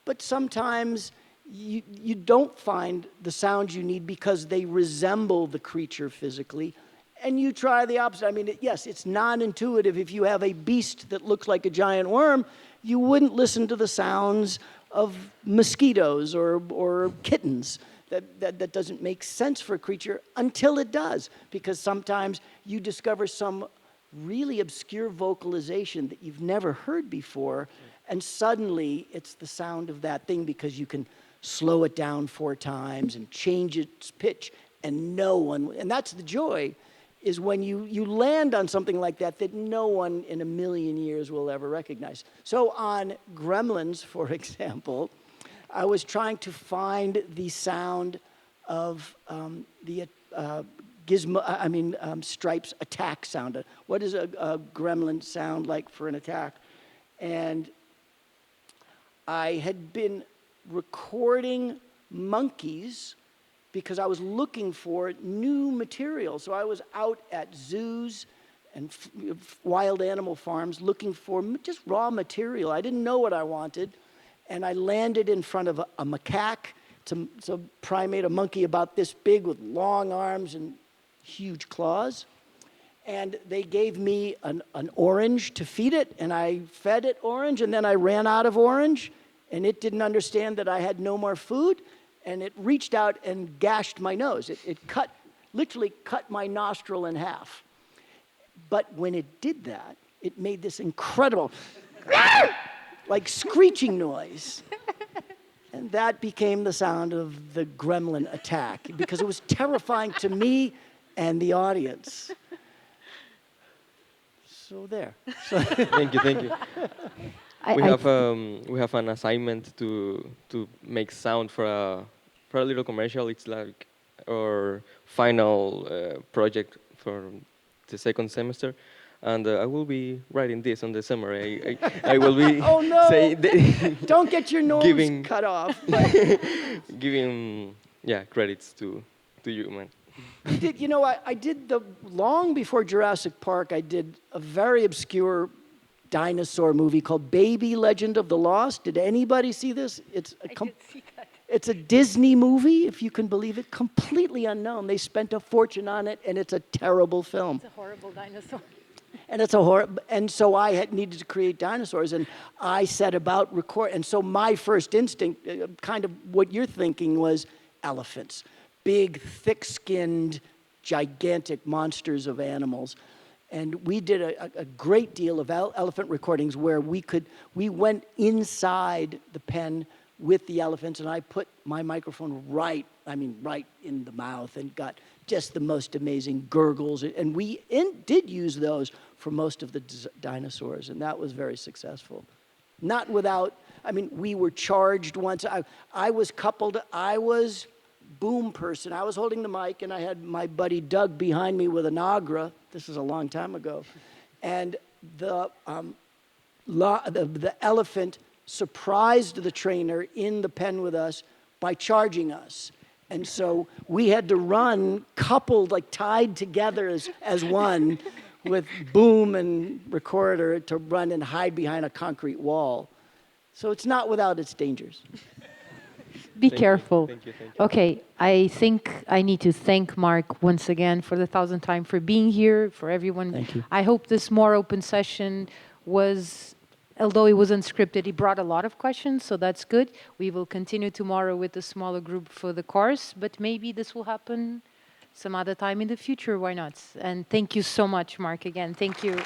But sometimes you don't find the sounds you need because they resemble the creature physically, and you try the opposite. I mean, yes, it's non-intuitive. If you have a beast that looks like a giant worm, you wouldn't listen to the sounds of mosquitoes or kittens. That doesn't make sense for a creature until it does, because sometimes you discover some really obscure vocalization that you've never heard before, and suddenly it's the sound of that thing because you can slow it down 4 times and change its pitch, and and that's the joy, is when you land on something like that that no one in a million years will ever recognize. So on Gremlins, for example, I was trying to find the sound of Stripe's attack sound. What does a gremlin sound like for an attack? And I had been recording monkeys because I was looking for new material. So I was out at zoos and wild animal farms looking for just raw material. I didn't know what I wanted. And I landed in front of a macaque. It's a primate, a monkey about this big with long arms and huge claws. And they gave me an orange to feed it, and I fed it orange, and then I ran out of orange, and it didn't understand that I had no more food, and it reached out and gashed my nose. It literally cut my nostril in half. But when it did that, it made this incredible like screeching noise. And that became the sound of the gremlin attack because it was terrifying to me and the audience. So there. Thank you. We have an assignment to make sound for a little commercial. It's like our final project for the second semester. And I will be writing this on the summary. I will be oh no! Don't get your nose giving, cut off. Giving credits to you, man. I did long before Jurassic Park. I did a very obscure dinosaur movie called Baby Legend of the Lost. Did anybody see this? I did see that. It's a Disney movie, if you can believe it, completely unknown. They spent a fortune on it, and it's a terrible film. It's a horrible dinosaur. And and so I needed to create dinosaurs, and I set about record. And so my first instinct, kind of what you're thinking, was elephants, big, thick-skinned, gigantic monsters of animals. And we did a great deal of elephant recordings where we went inside the pen with the elephants, and I put my microphone right in the mouth and got just the most amazing gurgles. And we did use those for most of the dinosaurs, and that was very successful. Not without, we were charged once. I was boom person. I was holding the mic, and I had my buddy Doug behind me with an Agra. This is a long time ago. And the elephant surprised the trainer in the pen with us by charging us. And so we had to run coupled, like tied together as one with boom and recorder to run and hide behind a concrete wall. So it's not without its dangers. Be careful. Thank you. Okay, I think I need to thank Mark once again for the 1,000th time for being here, for everyone. Thank you. I hope this more open session was, although it was unscripted, it brought a lot of questions, so that's good. We will continue tomorrow with a smaller group for the course, but maybe this will happen some other time in the future, why not? And thank you so much, Mark, again. Thank you.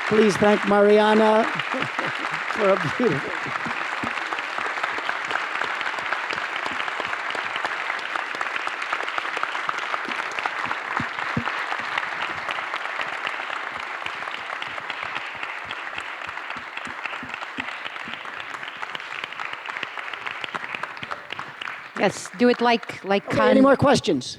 Please thank Mariana for a beautiful. Yes, do it like Okay, any more questions?